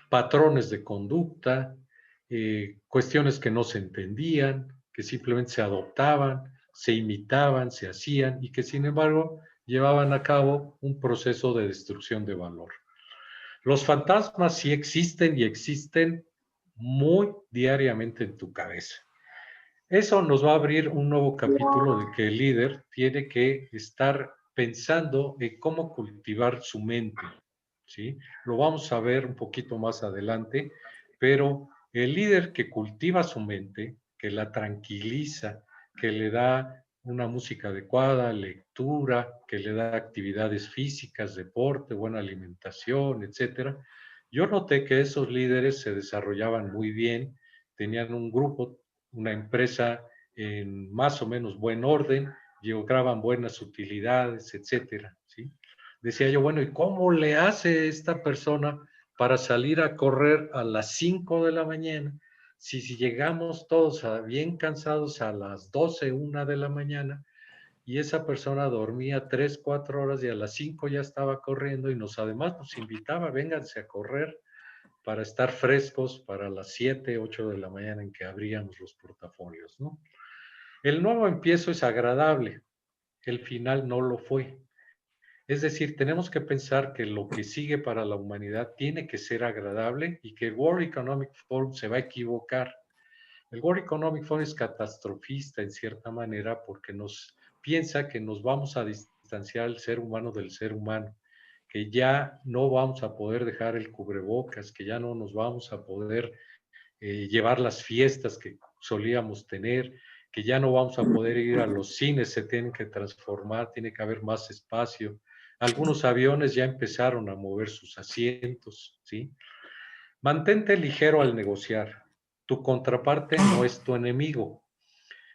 S3: patrones de conducta, cuestiones que no se entendían, que simplemente se adoptaban, se imitaban, se hacían y que sin embargo llevaban a cabo un proceso de destrucción de valor. Los fantasmas sí existen y existen muy diariamente en tu cabeza. Eso nos va a abrir un nuevo capítulo de que el líder tiene que estar pensando en cómo cultivar su mente, ¿sí? Lo vamos a ver un poquito más adelante, pero el líder que cultiva su mente, que la tranquiliza, que le da una música adecuada, lectura, que le da actividades físicas, deporte, buena alimentación, etcétera. Yo noté que esos líderes se desarrollaban muy bien, tenían un grupo, una empresa en más o menos buen orden, lograban buenas utilidades, etcétera, ¿sí? Decía yo, bueno, ¿y cómo le hace esta persona para salir a correr a las 5 de la mañana? Si llegamos todos bien cansados a las 12, 1 de la mañana, y esa persona dormía 3, 4 horas y a las 5 ya estaba corriendo y además nos invitaba, vénganse a correr para estar frescos para las 7, 8 de la mañana en que abríamos los portafolios, ¿no? El nuevo empiezo es agradable, el final no lo fue. Es decir, tenemos que pensar que lo que sigue para la humanidad tiene que ser agradable y que el World Economic Forum se va a equivocar. El World Economic Forum es catastrofista en cierta manera porque nos piensa que nos vamos a distanciar el ser humano del ser humano, que ya no vamos a poder dejar el cubrebocas, que ya no nos vamos a poder llevar las fiestas que solíamos tener, que ya no vamos a poder ir a los cines, se tienen que transformar, tiene que haber más espacio. Algunos aviones ya empezaron a mover sus asientos, ¿sí? Mantente ligero al negociar. Tu contraparte no es tu enemigo.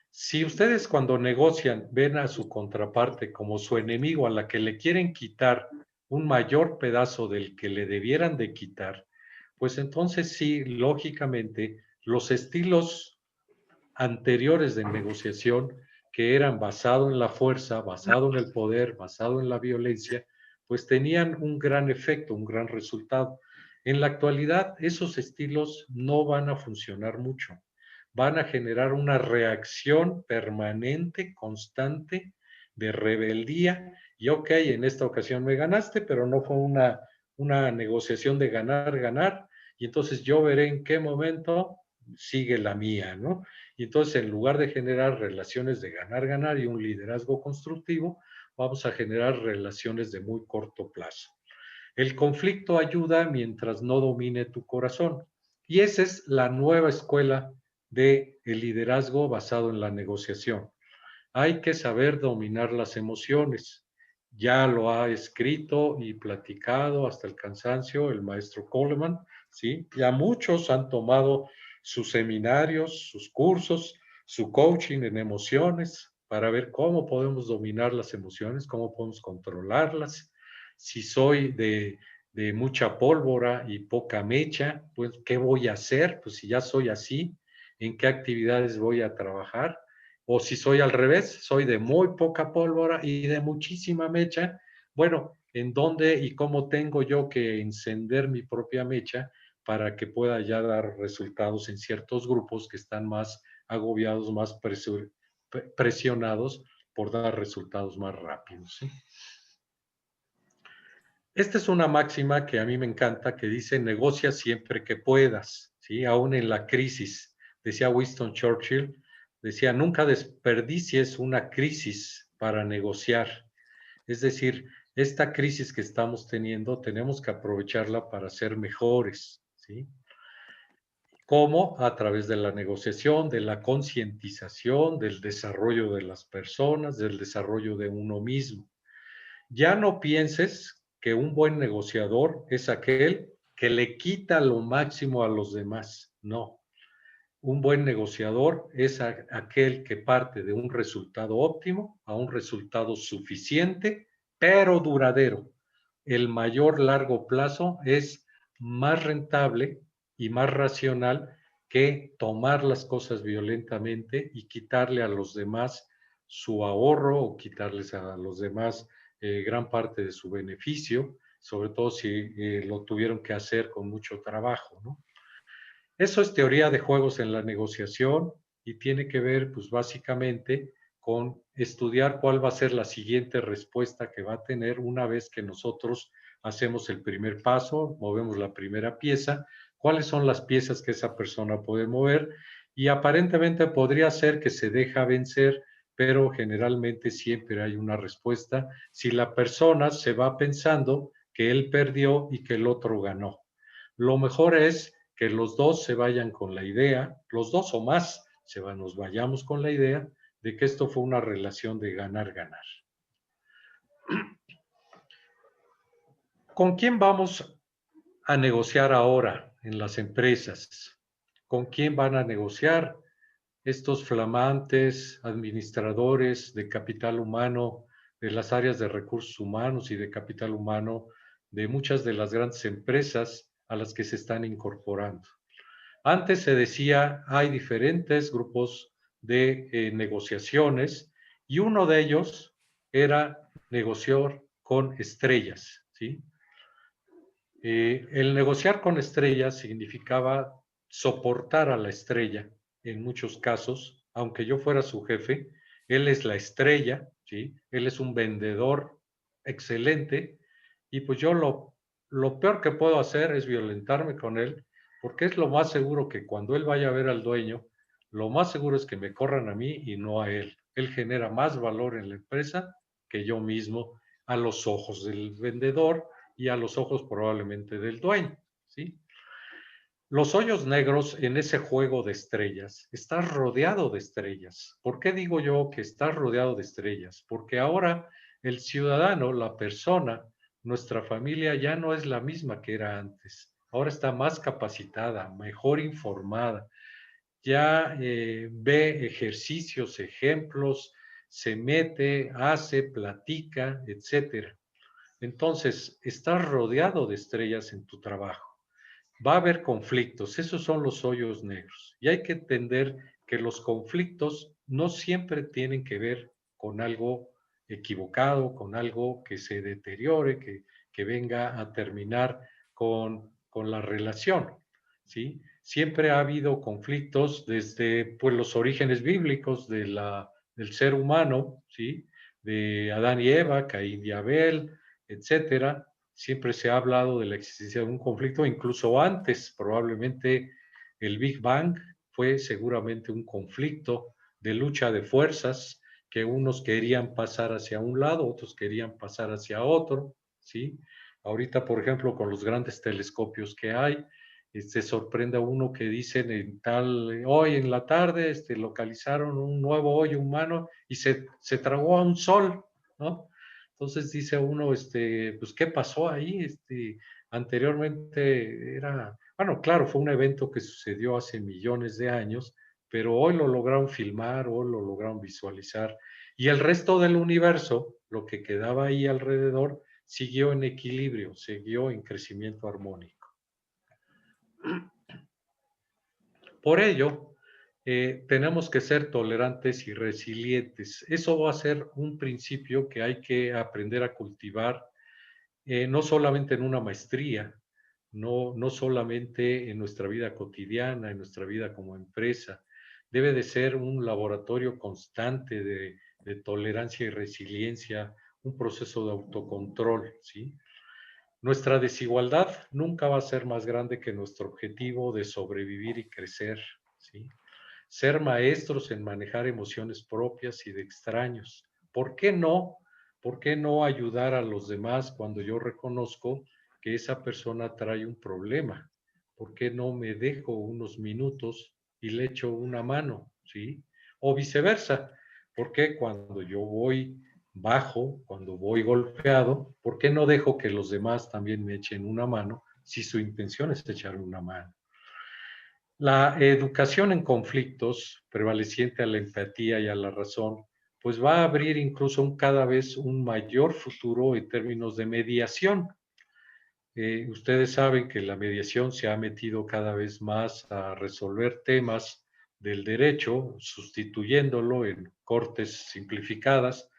S3: Si ustedes cuando negocian ven a su contraparte como su enemigo a la que le quieren quitar un mayor pedazo del que le debieran de quitar, pues entonces sí, lógicamente, los estilos anteriores de negociación que eran basado en la fuerza, basado en el poder, basado en la violencia, pues tenían un gran efecto, un gran resultado. En la actualidad, esos estilos no van a funcionar mucho. Van a generar una reacción permanente, constante, de rebeldía. Y ok, en esta ocasión me ganaste, pero no fue una negociación de ganar, ganar. Y entonces yo veré en qué momento sigue la mía, ¿no? Y entonces, en lugar de generar relaciones de ganar-ganar y un liderazgo constructivo, vamos a generar relaciones de muy corto plazo. El conflicto ayuda mientras no domine tu corazón. Y esa es la nueva escuela del liderazgo basado en la negociación. Hay que saber dominar las emociones. Ya lo ha escrito y platicado hasta el cansancio el maestro Coleman, ¿sí? Ya muchos han tomado sus seminarios, sus cursos, su coaching en emociones para ver cómo podemos dominar las emociones, cómo podemos controlarlas. Si soy de mucha pólvora y poca mecha, pues ¿qué voy a hacer? Pues si ya soy así, ¿en qué actividades voy a trabajar? O si soy al revés, soy de muy poca pólvora y de muchísima mecha, bueno, ¿en dónde y cómo tengo yo que encender mi propia mecha para que pueda ya dar resultados en ciertos grupos que están más agobiados, más presionados por dar resultados más rápidos, ¿sí? Esta es una máxima que a mí me encanta, que dice, negocia siempre que puedas, ¿sí? Aún en la crisis decía Winston Churchill, decía, nunca desperdicies una crisis para negociar. Es decir, esta crisis que estamos teniendo tenemos que aprovecharla para ser mejores, ¿sí? ¿Cómo? A través de la negociación, de la concientización, del desarrollo de las personas, del desarrollo de uno mismo. Ya no pienses que un buen negociador es aquel que le quita lo máximo a los demás. No. Un buen negociador es aquel que parte de un resultado óptimo a un resultado suficiente, pero duradero. El mayor largo plazo es más rentable y más racional que tomar las cosas violentamente y quitarle a los demás su ahorro o quitarles a los demás gran parte de su beneficio, sobre todo si lo tuvieron que hacer con mucho trabajo, ¿no? Eso es teoría de juegos en la negociación y tiene que ver, pues básicamente, con estudiar cuál va a ser la siguiente respuesta que va a tener una vez que nosotros hacemos el primer paso, movemos la primera pieza, cuáles son las piezas que esa persona puede mover y aparentemente podría ser que se deja vencer, pero generalmente siempre hay una respuesta si la persona se va pensando que él perdió y que el otro ganó. Lo mejor es que los dos se vayan con la idea, los dos o más nos vayamos con la idea de que esto fue una relación de ganar-ganar. ¿Con quién vamos a negociar ahora en las empresas? ¿Con quién van a negociar estos flamantes administradores de capital humano, de las áreas de recursos humanos y de capital humano de muchas de las grandes empresas a las que se están incorporando? Antes se decía, hay diferentes grupos de negociaciones y uno de ellos era negociar con estrellas, ¿sí? El negociar con estrellas significaba soportar a la estrella en muchos casos, aunque yo fuera su jefe, él es la estrella, ¿sí? Él es un vendedor excelente y pues yo lo peor que puedo hacer es violentarme con él, porque es lo más seguro que cuando él vaya a ver al dueño, lo más seguro es que me corran a mí y no a él. Él genera más valor en la empresa que yo mismo a los ojos del vendedor y a los ojos probablemente del dueño, ¿sí? Los hoyos negros en ese juego de estrellas, estás rodeado de estrellas. ¿Por qué digo yo que estás rodeado de estrellas? Porque ahora el ciudadano, la persona, nuestra familia ya no es la misma que era antes. Ahora está más capacitada, mejor informada, ya ve ejercicios, ejemplos, se mete, hace, platica, etcétera. Entonces, estás rodeado de estrellas en tu trabajo. Va a haber conflictos, esos son los hoyos negros. Y hay que entender que los conflictos no siempre tienen que ver con algo equivocado, con algo que se deteriore, que venga a terminar con la relación, ¿sí? Siempre ha habido conflictos desde pues, los orígenes bíblicos del ser humano, ¿sí? De Adán y Eva, Caín y Abel, etcétera. Siempre se ha hablado de la existencia de un conflicto, incluso antes, probablemente el Big Bang fue seguramente un conflicto de lucha de fuerzas, que unos querían pasar hacia un lado, otros querían pasar hacia otro, ¿sí? Ahorita, por ejemplo, con los grandes telescopios que hay, se sorprende a uno que dicen hoy en la tarde localizaron un nuevo hoyo humano y se tragó a un sol, ¿no? Entonces dice uno, pues, ¿qué pasó ahí? Anteriormente bueno, claro, fue un evento que sucedió hace millones de años, pero hoy lo lograron filmar, hoy lo lograron visualizar. Y el resto del universo, lo que quedaba ahí alrededor, siguió en equilibrio, siguió en crecimiento armónico. Por ello, tenemos que ser tolerantes y resilientes. Eso va a ser un principio que hay que aprender a cultivar, no solamente en una maestría, no solamente en nuestra vida cotidiana, en nuestra vida como empresa. Debe de ser un laboratorio constante de tolerancia y resiliencia, un proceso de autocontrol, ¿sí? Nuestra desigualdad nunca va a ser más grande que nuestro objetivo de sobrevivir y crecer, ¿sí? ser maestros en manejar emociones propias y de extraños. ¿Por qué no? ¿Por qué no ayudar a los demás cuando yo reconozco que esa persona trae un problema? ¿Por qué no me dejo unos minutos y le echo una mano? ¿Sí? O viceversa. ¿Por qué cuando yo voy bajo, cuando voy golpeado, por qué no dejo que los demás también me echen una mano si su intención es echarme una mano? La educación en conflictos, prevaleciente a la empatía y a la razón, pues va a abrir incluso cada vez un mayor futuro en términos de mediación. Ustedes saben que la mediación se ha metido cada vez más a resolver temas del derecho, sustituyéndolo en cortes simplificadas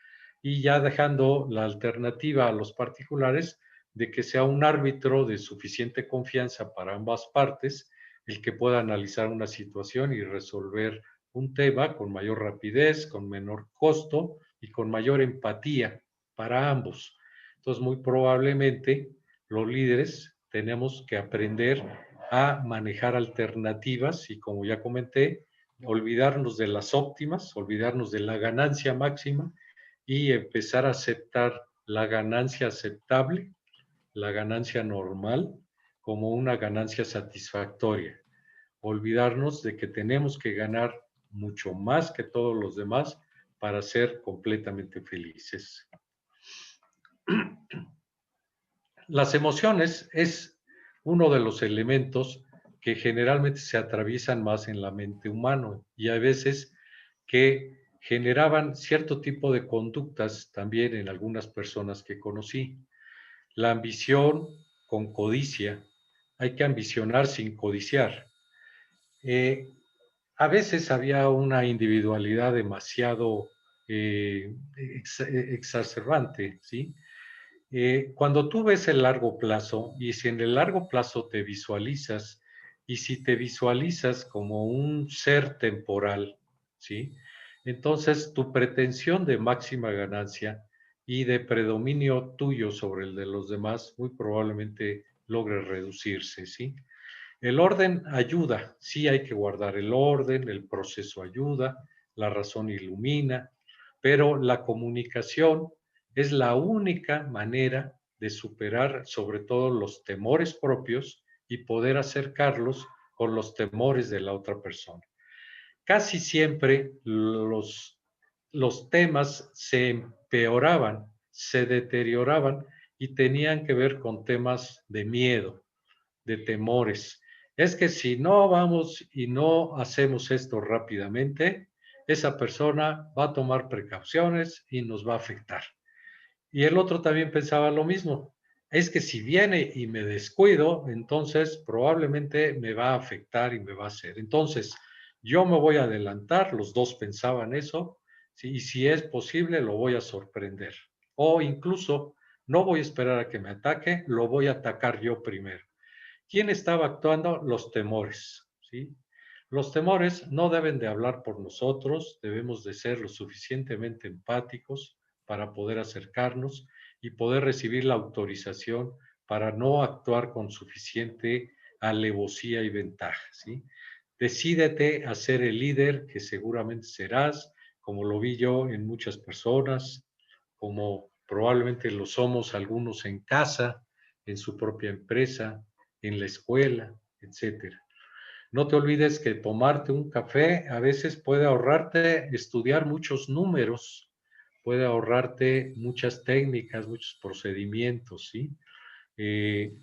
S3: y ya dejando la alternativa a los particulares de que sea un árbitro de suficiente confianza para ambas partes el que pueda analizar una situación y resolver un tema con mayor rapidez, con menor costo y con mayor empatía para ambos. Entonces, muy probablemente los líderes tenemos que aprender a manejar alternativas y, como ya comenté, olvidarnos de las óptimas, olvidarnos de la ganancia máxima y empezar a aceptar la ganancia aceptable, la ganancia normal, como una ganancia satisfactoria. Olvidarnos de que tenemos que ganar mucho más que todos los demás para ser completamente felices. Las emociones es uno de los elementos que generalmente se atraviesan más en la mente humana y a veces que generaban cierto tipo de conductas también en algunas personas que conocí. La ambición con codicia. Hay que ambicionar sin codiciar. A veces había una individualidad demasiado exacerbante, ¿sí? Cuando tú ves el largo plazo y si en el largo plazo te visualizas y si te visualizas como un ser temporal, ¿sí? Entonces tu pretensión de máxima ganancia y de predominio tuyo sobre el de los demás muy probablemente logre reducirse, ¿sí? El orden ayuda, sí hay que guardar el orden, el proceso ayuda, la razón ilumina, pero la comunicación es la única manera de superar sobre todo los temores propios y poder acercarlos con los temores de la otra persona. Casi siempre los temas se empeoraban, se deterioraban y tenían que ver con temas de miedo, de temores. Es que si no vamos y no hacemos esto rápidamente, esa persona va a tomar precauciones y nos va a afectar. Y el otro también pensaba lo mismo. Es que si viene y me descuido, entonces probablemente me va a afectar y me va a hacer. Entonces, yo me voy a adelantar, los dos pensaban eso, ¿sí? Y si es posible, lo voy a sorprender. O incluso, no voy a esperar a que me ataque, lo voy a atacar yo primero. ¿Quién estaba actuando? Los temores, ¿sí? Los temores no deben de hablar por nosotros, debemos de ser lo suficientemente empáticos para poder acercarnos y poder recibir la autorización para no actuar con suficiente alevosía y ventaja, ¿sí? Decídete a ser el líder que seguramente serás, como lo vi yo en muchas personas, como probablemente lo somos algunos en casa, en su propia empresa, en la escuela, etcétera. No te olvides que tomarte un café a veces puede ahorrarte estudiar muchos números, puede ahorrarte muchas técnicas, muchos procedimientos, ¿sí? Eh,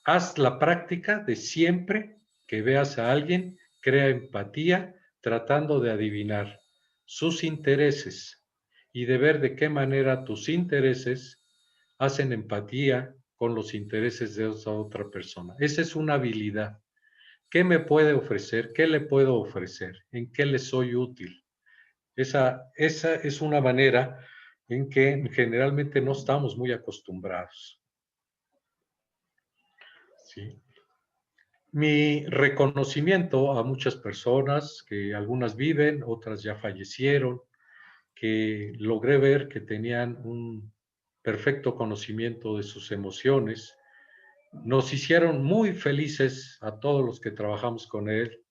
S3: Haz la práctica de siempre que veas a alguien, crea empatía tratando de adivinar sus intereses y de ver de qué manera tus intereses hacen empatía con los intereses de esa otra persona. Esa es una habilidad. ¿Qué me puede ofrecer? ¿Qué le puedo ofrecer? ¿En qué le soy útil? Esa es una manera en que generalmente no estamos muy acostumbrados. ¿Sí? Mi reconocimiento a muchas personas, que algunas viven, otras ya fallecieron, que logré ver que tenían un perfecto conocimiento de sus emociones, nos hicieron muy felices a todos los que trabajamos con él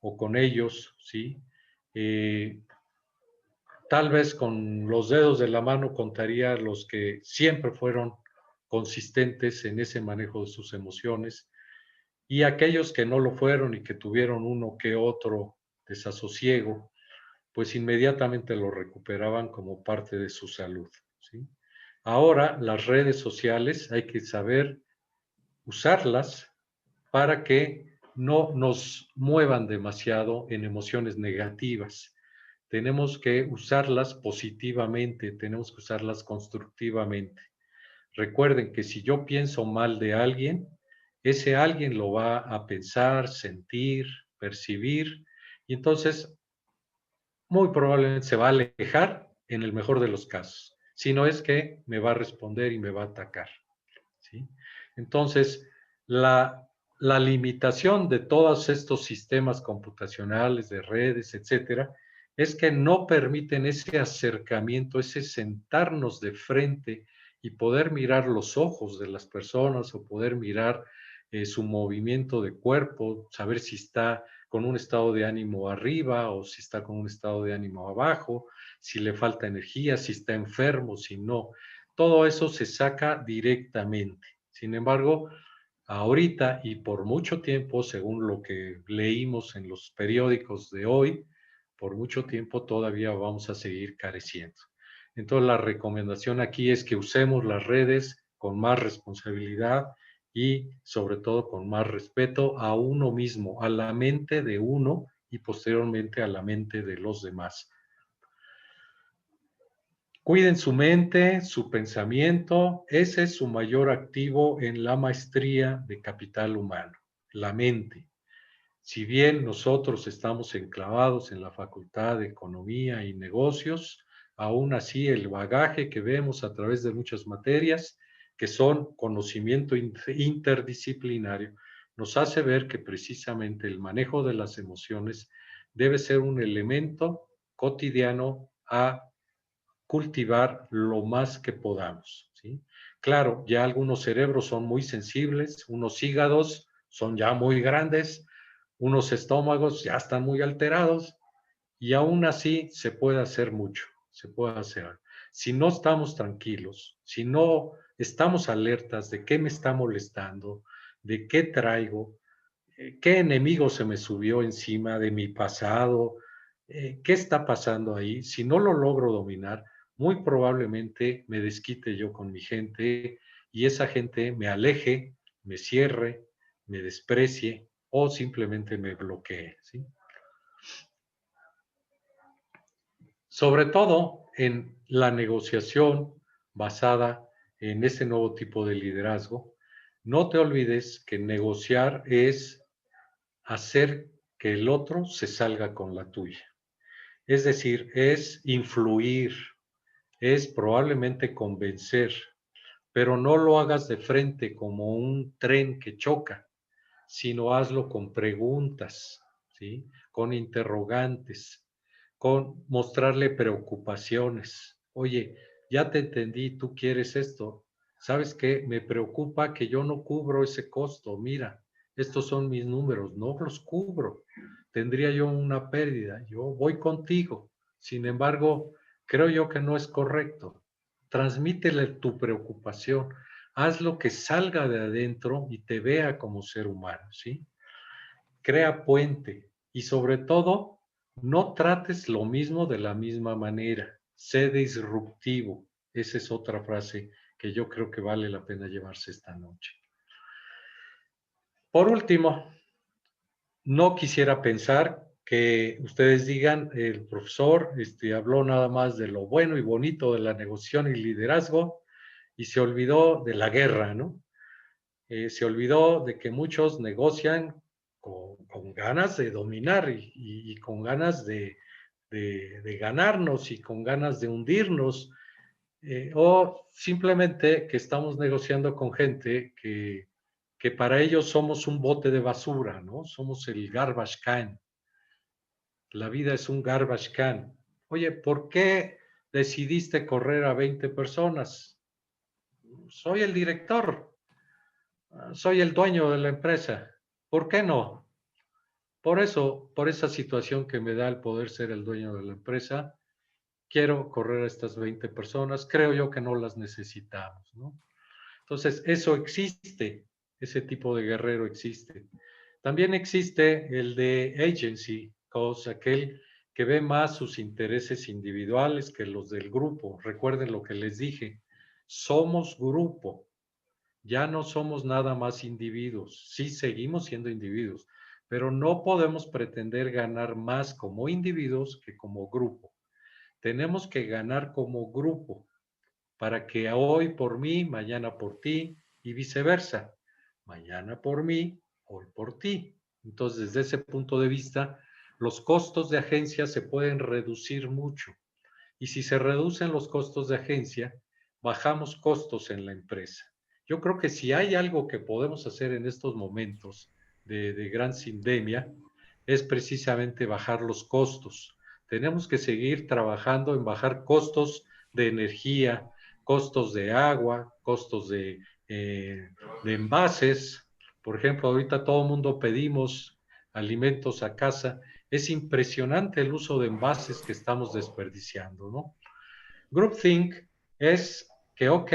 S3: o con ellos, ¿sí? Tal vez con los dedos de la mano contaría los que siempre fueron consistentes en ese manejo de sus emociones, y aquellos que no lo fueron y que tuvieron uno que otro desasosiego, pues inmediatamente lo recuperaban como parte de su salud, ¿sí? Ahora, las redes sociales hay que saber usarlas para que no nos muevan demasiado en emociones negativas. Tenemos que usarlas positivamente, tenemos que usarlas constructivamente. Recuerden que si yo pienso mal de alguien, ese alguien lo va a pensar, sentir, percibir, y entonces muy probablemente se va a alejar en el mejor de los casos. Si no es que me va a responder y me va a atacar, ¿sí? Entonces, la limitación de todos estos sistemas computacionales, de redes, etcétera, es que no permiten ese acercamiento, ese sentarnos de frente y poder mirar los ojos de las personas o poder mirar su movimiento de cuerpo, saber si está con un estado de ánimo arriba o si está con un estado de ánimo abajo, si le falta energía, si está enfermo, si no. Todo eso se saca directamente. Sin embargo, ahorita y por mucho tiempo, según lo que leímos en los periódicos de hoy, por mucho tiempo todavía vamos a seguir careciendo. Entonces, la recomendación aquí es que usemos las redes con más responsabilidad y sobre todo con más respeto a uno mismo, a la mente de uno y posteriormente a la mente de los demás. Cuiden su mente, su pensamiento, ese es su mayor activo en la maestría de capital humano, la mente. Si bien nosotros estamos enclavados en la Facultad de Economía y Negocios, aún así el bagaje que vemos a través de muchas materias, que son conocimiento interdisciplinario, nos hace ver que precisamente el manejo de las emociones debe ser un elemento cotidiano a cultivar lo más que podamos, ¿sí? Claro, ya algunos cerebros son muy sensibles, unos hígados son ya muy grandes, unos estómagos ya están muy alterados, y aún así se puede hacer mucho, se puede hacer. Si no estamos tranquilos, si no estamos alertas de qué me está molestando, de qué traigo, qué enemigo se me subió encima de mi pasado, qué está pasando ahí, si no lo logro dominar, muy probablemente me desquite yo con mi gente y esa gente me aleje, me cierre, me desprecie o simplemente me bloquee, ¿sí? Sobre todo en la negociación basada en este nuevo tipo de liderazgo, no te olvides que negociar es hacer que el otro se salga con la tuya. Es decir, es influir, es probablemente convencer, pero no lo hagas de frente como un tren que choca, sino hazlo con preguntas, ¿sí? Con interrogantes, con mostrarle preocupaciones. Oye, ya te entendí, tú quieres esto. ¿Sabes qué? Me preocupa que yo no cubro ese costo. Mira, estos son mis números, no los cubro. Tendría yo una pérdida. Yo voy contigo. Sin embargo, creo yo que no es correcto. Transmítele tu preocupación. Haz lo que salga de adentro y te vea como ser humano, ¿sí? Crea puente y sobre todo, no trates lo mismo de la misma manera. Sé disruptivo. Esa es otra frase que yo creo que vale la pena llevarse esta noche. Por último, no quisiera pensar que ustedes digan, el profesor habló nada más de lo bueno y bonito de la negociación y liderazgo y se olvidó de la guerra, ¿no? Se olvidó de que muchos negocian con ganas de dominar y con ganas de ganarnos y con ganas de hundirnos, o simplemente que estamos negociando con gente que para ellos somos un bote de basura, ¿no? Somos el garbage can. La vida es un garbage can. Oye, ¿por qué decidiste correr a 20 personas? Soy el director. Soy el dueño de la empresa. ¿Por qué no? por eso, por esa situación que me da el poder ser el dueño de la empresa, quiero correr a estas 20 personas, creo yo que no las necesitamos, ¿no? Entonces, eso existe, ese tipo de guerrero existe. También existe el de agency coach, aquel que ve más sus intereses individuales que los del grupo. Recuerden lo que les dije, somos grupo, ya no somos nada más individuos. Sí, seguimos siendo individuos, pero no podemos pretender ganar más como individuos que como grupo. Tenemos que ganar como grupo para que hoy por mí, mañana por ti y viceversa. Mañana por mí, hoy por ti. Entonces, desde ese punto de vista, los costos de agencia se pueden reducir mucho. Y si se reducen los costos de agencia, bajamos costos en la empresa. Yo creo que si hay algo que podemos hacer en estos momentos de gran sindemia, es precisamente bajar los costos. Tenemos que seguir trabajando en bajar costos de energía, costos de agua, costos de envases. Por ejemplo, ahorita todo el mundo pedimos alimentos a casa. Es impresionante el uso de envases que estamos desperdiciando, ¿no? Groupthink es que, ok,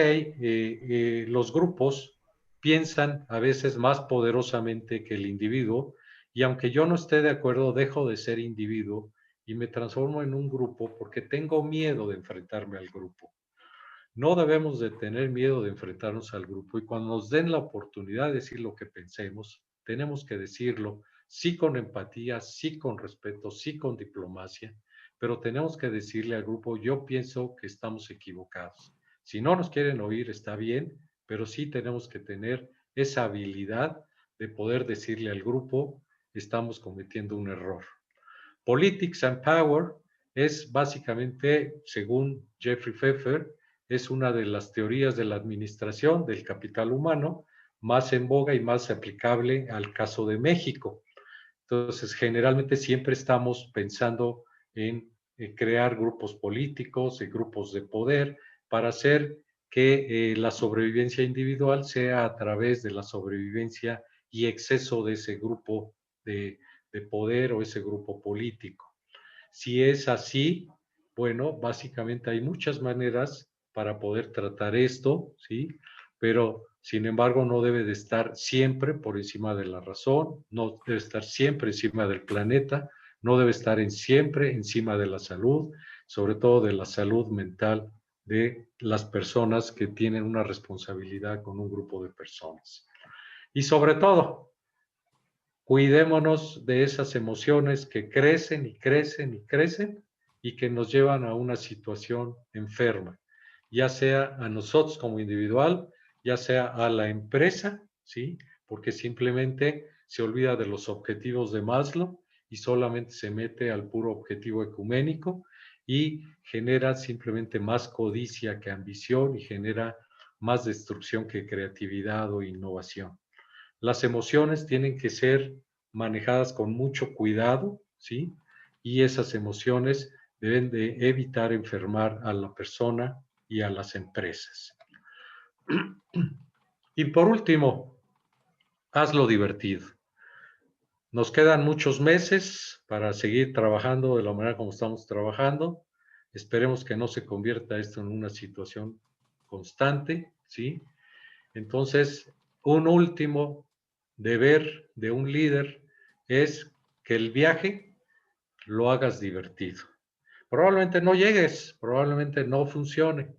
S3: los grupos piensan a veces más poderosamente que el individuo, y aunque yo no esté de acuerdo, dejo de ser individuo y me transformo en un grupo porque tengo miedo de enfrentarme al grupo. No debemos de tener miedo de enfrentarnos al grupo, y cuando nos den la oportunidad de decir lo que pensemos, tenemos que decirlo, sí con empatía, sí con respeto, sí con diplomacia, pero tenemos que decirle al grupo, yo pienso que estamos equivocados. Si no nos quieren oír, está bien, pero sí tenemos que tener esa habilidad de poder decirle al grupo, estamos cometiendo un error. Politics and Power es básicamente, según Jeffrey Pfeffer, es una de las teorías de la administración del capital humano más en boga y más aplicable al caso de México. Entonces, generalmente siempre estamos pensando en crear grupos políticos y grupos de poder para hacer que la sobrevivencia individual sea a través de la sobrevivencia y exceso de ese grupo de poder o ese grupo político. Si es así, bueno, básicamente hay muchas maneras para poder tratar esto, ¿sí? Pero, sin embargo, no debe de estar siempre por encima de la razón, no debe estar siempre encima del planeta, no debe estar siempre encima de la salud, sobre todo de la salud mental de las personas que tienen una responsabilidad con un grupo de personas. Y sobre todo, cuidémonos de esas emociones que crecen y crecen y crecen y que nos llevan a una situación enferma, ya sea a nosotros como individual, ya sea a la empresa, ¿sí? Porque simplemente se olvida de los objetivos de Maslow y solamente se mete al puro objetivo ecuménico y genera simplemente más codicia que ambición y genera más destrucción que creatividad o innovación. Las emociones tienen que ser manejadas con mucho cuidado, ¿sí? Y esas emociones deben de evitar enfermar a la persona y a las empresas. Y por último, hazlo divertido. Nos quedan muchos meses para seguir trabajando de la manera como estamos trabajando. Esperemos que no se convierta esto en una situación constante, ¿sí? Entonces, un último deber de un líder es que el viaje lo hagas divertido. Probablemente no llegues, probablemente no funcione,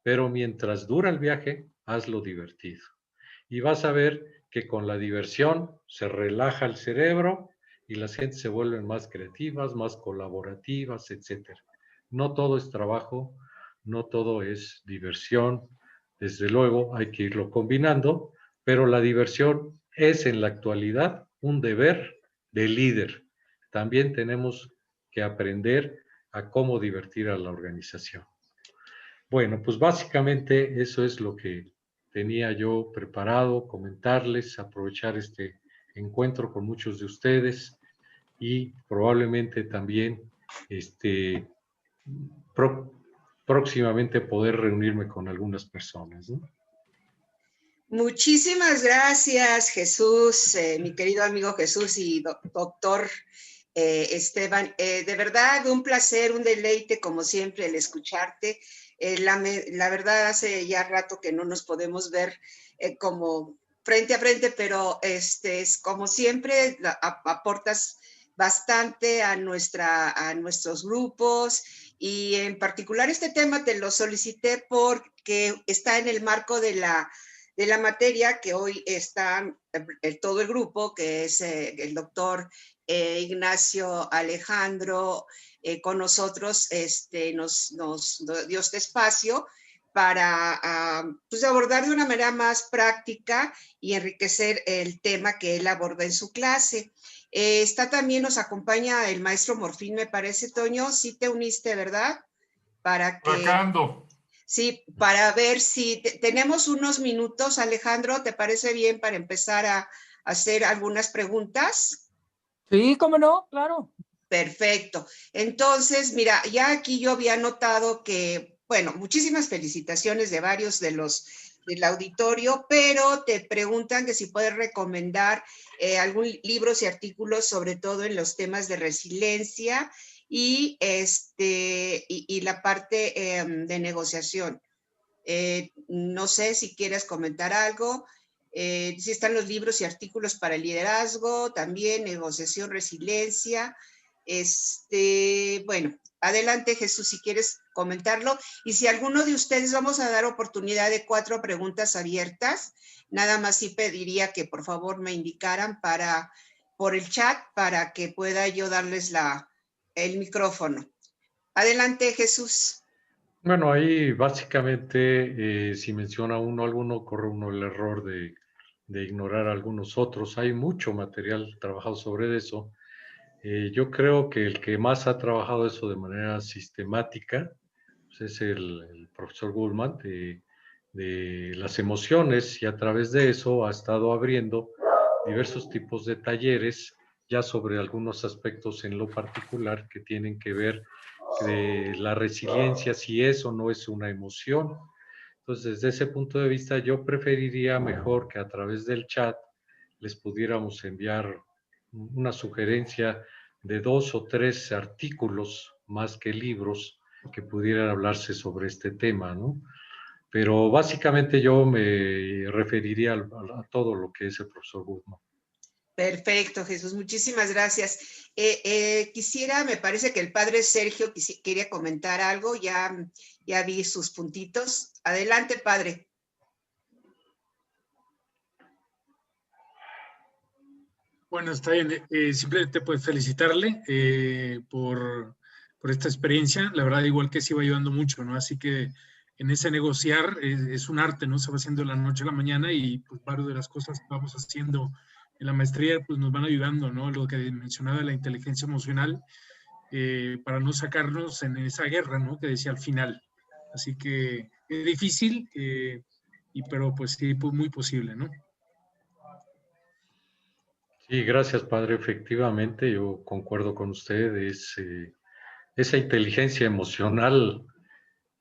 S3: pero mientras dura el viaje, hazlo divertido. Y vas a ver que con la diversión se relaja el cerebro y las gentes se vuelven más creativas, más colaborativas, etc. No todo es trabajo, no todo es diversión. Desde luego hay que irlo combinando, pero la diversión es en la actualidad un deber de líder. También tenemos que aprender a cómo divertir a la organización. Bueno, pues básicamente eso es lo que tenía yo preparado, comentarles, aprovechar este encuentro con muchos de ustedes y probablemente también próximamente poder reunirme con algunas personas, ¿no?
S1: Muchísimas gracias, Jesús, mi querido amigo Jesús y doctor Esteban. De verdad, un placer, un deleite, como siempre, el escucharte. La verdad, hace ya rato que no nos podemos ver como frente a frente, pero es como siempre, aportas bastante a nuestros grupos, y en particular este tema te lo solicité porque está en el marco de la materia que hoy está todo el grupo, que es el doctor Ignacio Alejandro con nosotros, nos dio este espacio para pues abordar de una manera más práctica y enriquecer el tema que él aborda en su clase. También nos acompaña el maestro Morfín, me parece, Toño, sí te uniste, ¿verdad? Para que...
S4: Sacando.
S1: Sí, para ver si tenemos unos minutos, Alejandro, ¿te parece bien para empezar a hacer algunas preguntas?
S5: Sí, cómo no, claro.
S1: Perfecto. Entonces, mira, ya aquí yo había notado que, bueno, muchísimas felicitaciones de varios de los del auditorio, pero te preguntan que si puedes recomendar algún libros y artículos, sobre todo en los temas de resiliencia y, y la parte de negociación. No sé si quieres comentar algo. Si están los libros y artículos para el liderazgo, también negociación, resiliencia. Bueno, adelante, Jesús, si quieres comentarlo. Y si alguno de ustedes, vamos a dar oportunidad de 4 preguntas abiertas. Nada más sí pediría que por favor me indicaran por el chat para que pueda yo darles el micrófono. Adelante, Jesús.
S3: Bueno, ahí básicamente si menciona uno alguno, corre uno el error de ignorar a algunos otros. Hay mucho material trabajado sobre eso. Yo creo que el que más ha trabajado eso de manera sistemática pues es el profesor Goldman de las emociones, y a través de eso ha estado abriendo diversos tipos de talleres ya sobre algunos aspectos en lo particular que tienen que ver de la resiliencia, si es o no es una emoción. Entonces, desde ese punto de vista, yo preferiría mejor que a través del chat les pudiéramos enviar una sugerencia de 2 o 3 artículos más que libros que pudieran hablarse sobre este tema, ¿no? Pero básicamente yo me referiría a todo lo que es el profesor Goodman.
S1: Perfecto, Jesús, muchísimas gracias. Quisiera, me parece que el padre Sergio quería comentar algo, ya vi sus puntitos. Adelante, padre.
S4: Bueno, está bien. Simplemente pues felicitarle por esta experiencia. La verdad, igual que se iba ayudando mucho, ¿no? Así que en ese negociar es un arte, ¿no? Se va haciendo de la noche a la mañana y pues varias de las cosas que vamos haciendo en la maestría pues nos van ayudando, ¿no? Lo que mencionaba de la inteligencia emocional para no sacarnos en esa guerra, ¿no? Que decía al final. Así que es difícil, pero pues sí, pues muy posible, ¿no?
S3: Sí, gracias, padre. Efectivamente, yo concuerdo con usted. Esa inteligencia emocional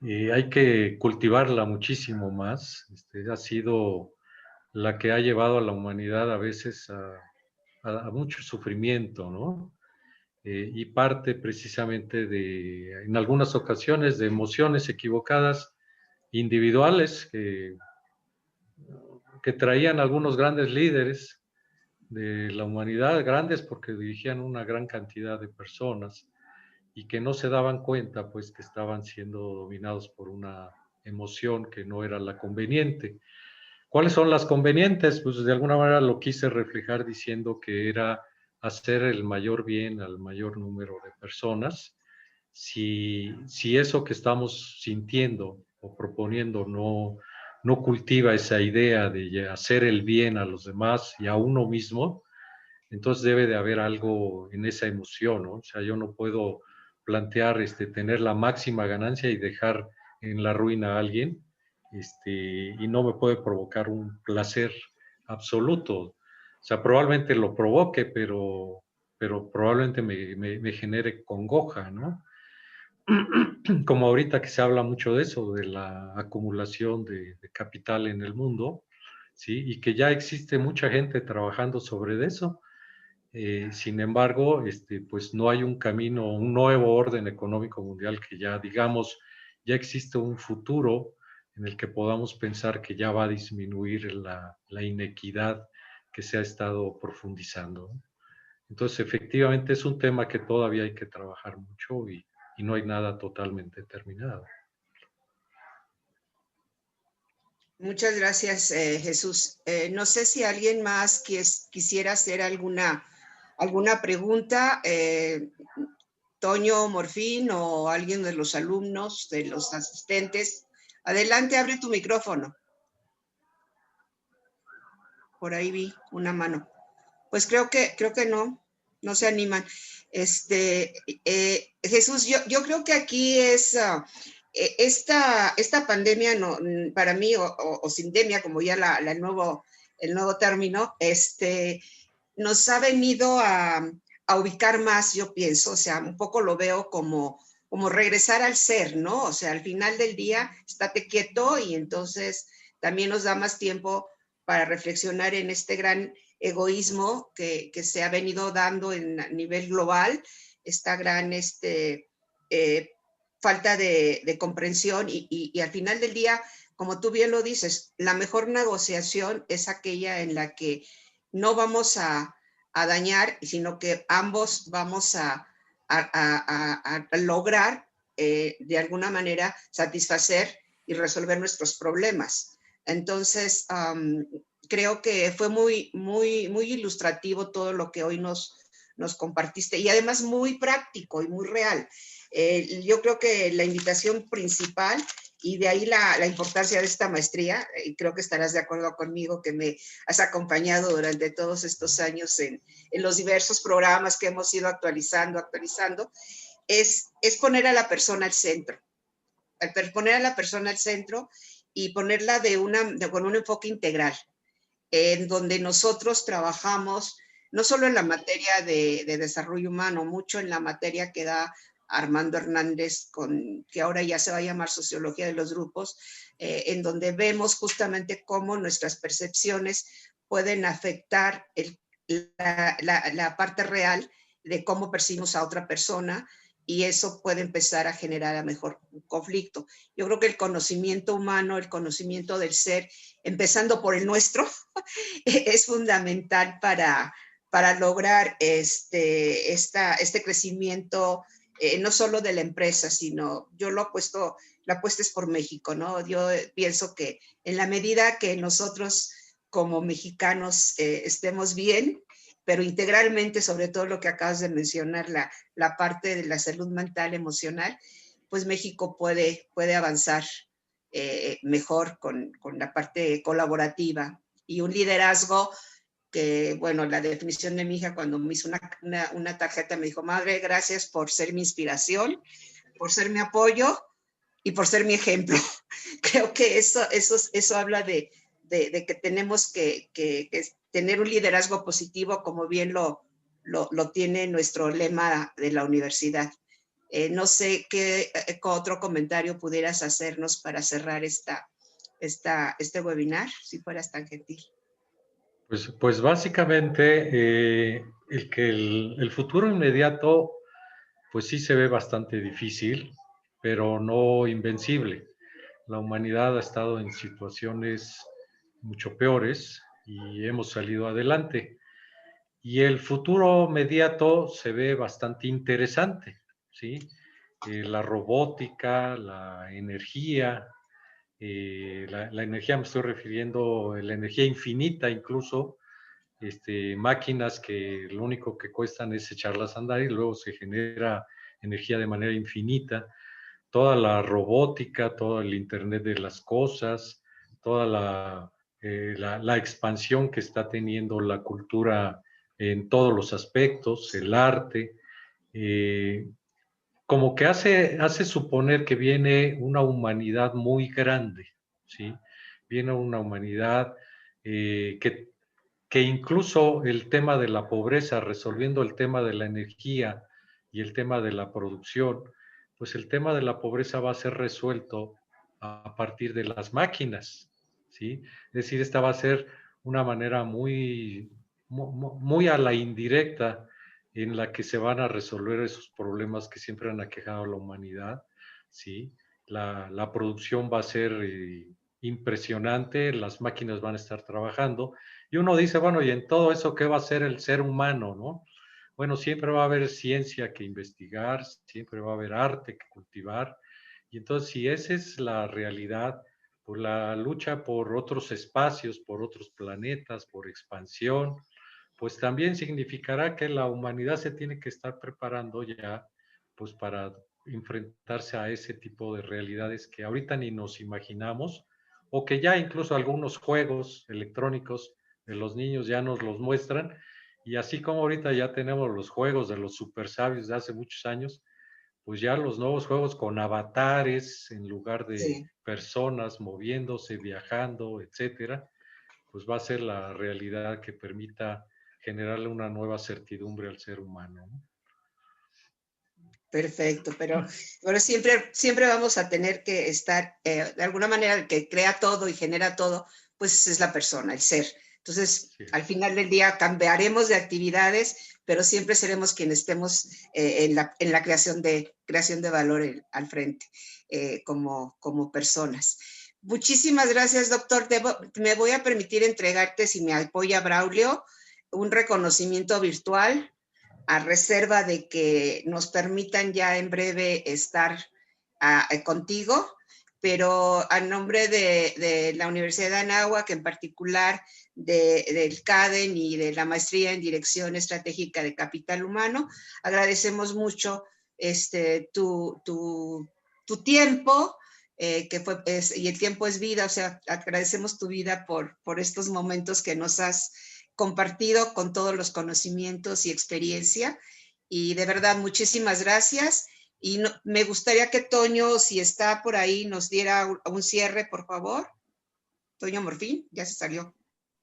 S3: hay que cultivarla muchísimo más. Ha sido la que ha llevado a la humanidad a veces a mucho sufrimiento, ¿no? Y parte precisamente en algunas ocasiones, de emociones equivocadas, individuales, que traían algunos grandes líderes de la humanidad, grandes porque dirigían una gran cantidad de personas y que no se daban cuenta pues que estaban siendo dominados por una emoción que no era la conveniente. ¿Cuáles son las convenientes? Pues de alguna manera lo quise reflejar diciendo que era hacer el mayor bien al mayor número de personas. Si eso que estamos sintiendo o proponiendo no cultiva esa idea de hacer el bien a los demás y a uno mismo, entonces debe de haber algo en esa emoción, ¿no? O sea, yo no puedo plantear tener la máxima ganancia y dejar en la ruina a alguien, y no me puede provocar un placer absoluto. O sea, probablemente lo provoque, pero probablemente me genere congoja, ¿no? Como ahorita que se habla mucho de eso, de la acumulación de capital en el mundo, ¿sí? Y que ya existe mucha gente trabajando sobre eso. Sin embargo, pues no hay un camino, un nuevo orden económico mundial que ya, digamos, ya existe un futuro en el que podamos pensar que ya va a disminuir la inequidad que se ha estado profundizando. Entonces, efectivamente, es un tema que todavía hay que trabajar mucho y no hay nada totalmente terminado.
S1: Muchas gracias, Jesús. No sé si alguien más quisiera hacer alguna pregunta. Toño Morfín o alguien de los alumnos, de los asistentes. Adelante, abre tu micrófono. Por ahí vi una mano. Pues creo que no se animan. Jesús, yo creo que aquí es esta pandemia, no, para mí, o sindemia, como ya el nuevo término, nos ha venido a ubicar más, yo pienso, o sea, un poco lo veo como regresar al ser, ¿no? O sea, al final del día, estate quieto y entonces también nos da más tiempo para reflexionar en este gran egoísmo que se ha venido dando a nivel global, esta gran falta de comprensión y al final del día, como tú bien lo dices, la mejor negociación es aquella en la que no vamos a dañar, sino que ambos vamos a lograr de alguna manera satisfacer y resolver nuestros problemas. Entonces, creo que fue muy ilustrativo todo lo que hoy nos compartiste y además muy práctico y muy real. Yo creo que la invitación principal y de ahí la importancia de esta maestría, y creo que estarás de acuerdo conmigo que me has acompañado durante todos estos años en los diversos programas que hemos ido actualizando, es poner a la persona al centro. Poner a la persona al centro y ponerla con un enfoque integral, en donde nosotros trabajamos no solo en la materia de desarrollo humano, mucho en la materia que da Armando Hernández, que ahora ya se va a llamar Sociología de los Grupos, en donde vemos justamente cómo nuestras percepciones pueden afectar la parte real de cómo percibimos a otra persona, y eso puede empezar a generar a mejor un conflicto. Yo creo que el conocimiento humano, el conocimiento del ser, empezando por el nuestro, es fundamental para lograr este crecimiento, no solo de la empresa, sino yo la apuesta es por México, ¿no? Yo pienso que en la medida que nosotros como mexicanos estemos bien, pero integralmente, sobre todo lo que acabas de mencionar, la parte de la salud mental, emocional, pues México puede avanzar mejor con la parte colaborativa y un liderazgo que, bueno, la definición de mi hija cuando me hizo una tarjeta me dijo: madre, gracias por ser mi inspiración, por ser mi apoyo y por ser mi ejemplo. Creo que eso habla de que tenemos que tener un liderazgo positivo, como bien lo tiene nuestro lema de la universidad. No sé qué otro comentario pudieras hacernos para cerrar este webinar, si fueras tan gentil.
S3: Pues básicamente el futuro inmediato pues sí se ve bastante difícil, pero no invencible. La humanidad ha estado en situaciones mucho peores y hemos salido adelante. Y el futuro inmediato se ve bastante interesante, ¿sí? La robótica, la energía, la energía, me estoy refiriendo a la energía infinita incluso, máquinas que lo único que cuestan es echarlas a andar y luego se genera energía de manera infinita. Toda la robótica, todo el Internet de las cosas, toda la expansión que está teniendo la cultura en todos los aspectos, el arte, como que hace suponer que viene una humanidad muy grande, ¿sí? Viene una humanidad que incluso el tema de la pobreza, resolviendo el tema de la energía y el tema de la producción, pues el tema de la pobreza va a ser resuelto a partir de las máquinas, ¿sí? Es decir, esta va a ser una manera muy a la indirecta en la que se van a resolver esos problemas que siempre han aquejado a la humanidad, ¿sí? La producción va a ser impresionante, las máquinas van a estar trabajando, y uno dice, bueno, ¿y en todo eso qué va a hacer el ser humano, no? Bueno, siempre va a haber ciencia que investigar, siempre va a haber arte que cultivar, y entonces si esa es la realidad, pues la lucha por otros espacios, por otros planetas, por expansión, pues también significará que la humanidad se tiene que estar preparando ya, pues para enfrentarse a ese tipo de realidades que ahorita ni nos imaginamos, o que ya incluso algunos juegos electrónicos de los niños ya nos los muestran, y así como ahorita ya tenemos los juegos de los super sabios de hace muchos años, pues ya los nuevos juegos con avatares en lugar de
S1: Sí.
S3: personas moviéndose, viajando, etcétera, pues va a ser la realidad que permita generarle una nueva certidumbre al ser humano, ¿no?
S1: Perfecto, pero siempre vamos a tener que estar, de alguna manera, el que crea todo y genera todo, pues es la persona, el ser. Entonces,
S3: Sí.
S1: al final del día cambiaremos de actividades, pero siempre seremos quienes estemos en la creación de valor al frente, como personas. Muchísimas gracias, doctor. Me voy a permitir entregarte, si me apoya Braulio, un reconocimiento virtual, a reserva de que nos permitan ya en breve estar contigo, pero a nombre de la Universidad de Anáhuac, en particular del CADEN y de la maestría en Dirección Estratégica de Capital Humano, agradecemos mucho tu tiempo, y el tiempo es vida, o sea, agradecemos tu vida por estos momentos que nos has compartido con todos los conocimientos y experiencia. Y de verdad, muchísimas gracias. Y me gustaría que Toño, si está por ahí, nos diera un cierre, por favor. Toño Morfín, ya se salió.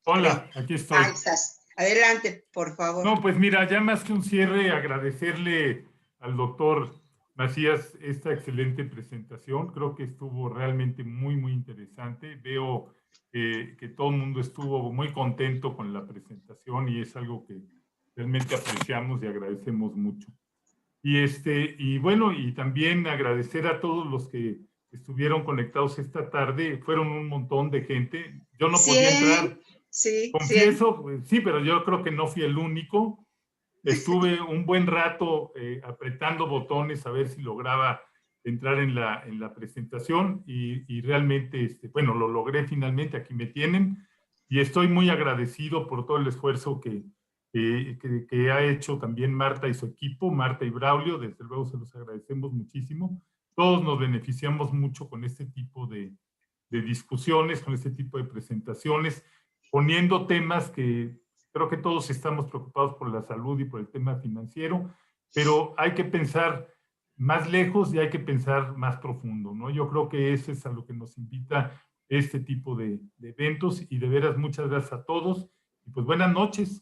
S6: Hola, aquí estoy.
S1: Ahí estás. Adelante, por favor.
S6: No, pues mira, ya más que un cierre, agradecerle al doctor Macías esta excelente presentación. Creo que estuvo realmente muy, muy interesante. Veo que todo el mundo estuvo muy contento con la presentación y es algo que realmente apreciamos y agradecemos mucho. Y bueno, y también agradecer a todos los que estuvieron conectados esta tarde. Fueron un montón de gente. Yo no podía entrar.
S1: Sí,
S6: Confieso, sí, pero yo creo que no fui el único. Estuve un buen rato apretando botones a ver si lograba entrar en la presentación y realmente, bueno, lo logré finalmente, aquí me tienen y estoy muy agradecido por todo el esfuerzo que ha hecho también Marta y su equipo, Marta y Braulio, desde luego se los agradecemos muchísimo. Todos nos beneficiamos mucho con este tipo de discusiones, con este tipo de presentaciones, poniendo temas que creo que todos estamos preocupados por la salud y por el tema financiero, pero hay que pensar más lejos y hay que pensar más profundo, ¿no? Yo creo que eso es a lo que nos invita este tipo de eventos y de veras muchas gracias a todos y pues buenas noches.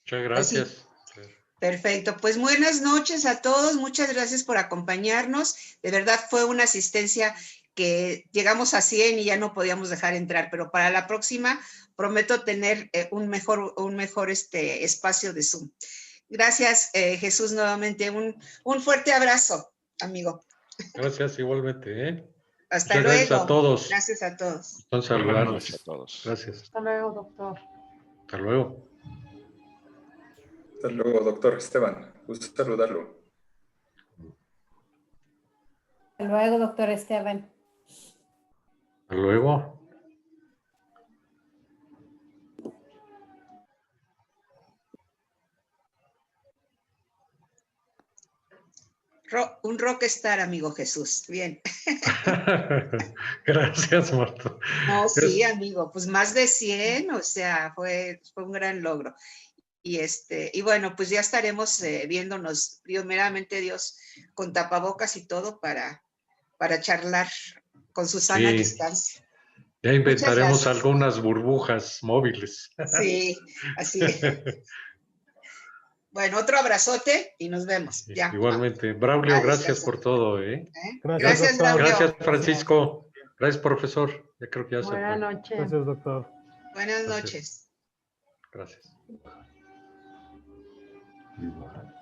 S3: Muchas gracias.
S1: Sí. Perfecto, pues buenas noches a todos, muchas gracias por acompañarnos, de verdad fue una asistencia que llegamos a 100 y ya no podíamos dejar entrar, pero para la próxima prometo tener un mejor espacio de Zoom. Gracias, Jesús, nuevamente, un fuerte abrazo, amigo.
S3: Gracias igualmente, ¿eh?
S1: Hasta
S3: Muchas
S1: luego.
S3: Gracias a todos.
S1: Gracias a todos.
S3: Son saludarlos.
S2: Gracias a todos.
S3: Gracias.
S5: Hasta luego, doctor.
S3: Hasta luego.
S2: Hasta luego, doctor Esteban. Gusto saludarlo.
S7: Hasta luego, doctor Esteban.
S3: Hasta luego.
S1: Un rockstar, amigo Jesús. Bien.
S3: Gracias, Marta.
S1: No, sí, amigo, pues más de 100, o sea, fue un gran logro. Y bueno, pues ya estaremos viéndonos, primeramente Dios, con tapabocas y todo para charlar con Susana a distancia.
S3: Ya inventaremos algunas burbujas móviles.
S1: Sí, así es. Bueno, otro abrazote y nos vemos. Ya.
S3: Igualmente. Braulio, gracias por todo, ¿eh?
S1: Gracias, Braulio.
S3: Gracias, Francisco. Gracias, profesor. Ya creo que ya se fue.
S8: Buenas noches.
S9: Gracias, doctor.
S1: Buenas
S3: Gracias.
S1: noches.
S3: Gracias.
S10: Igual.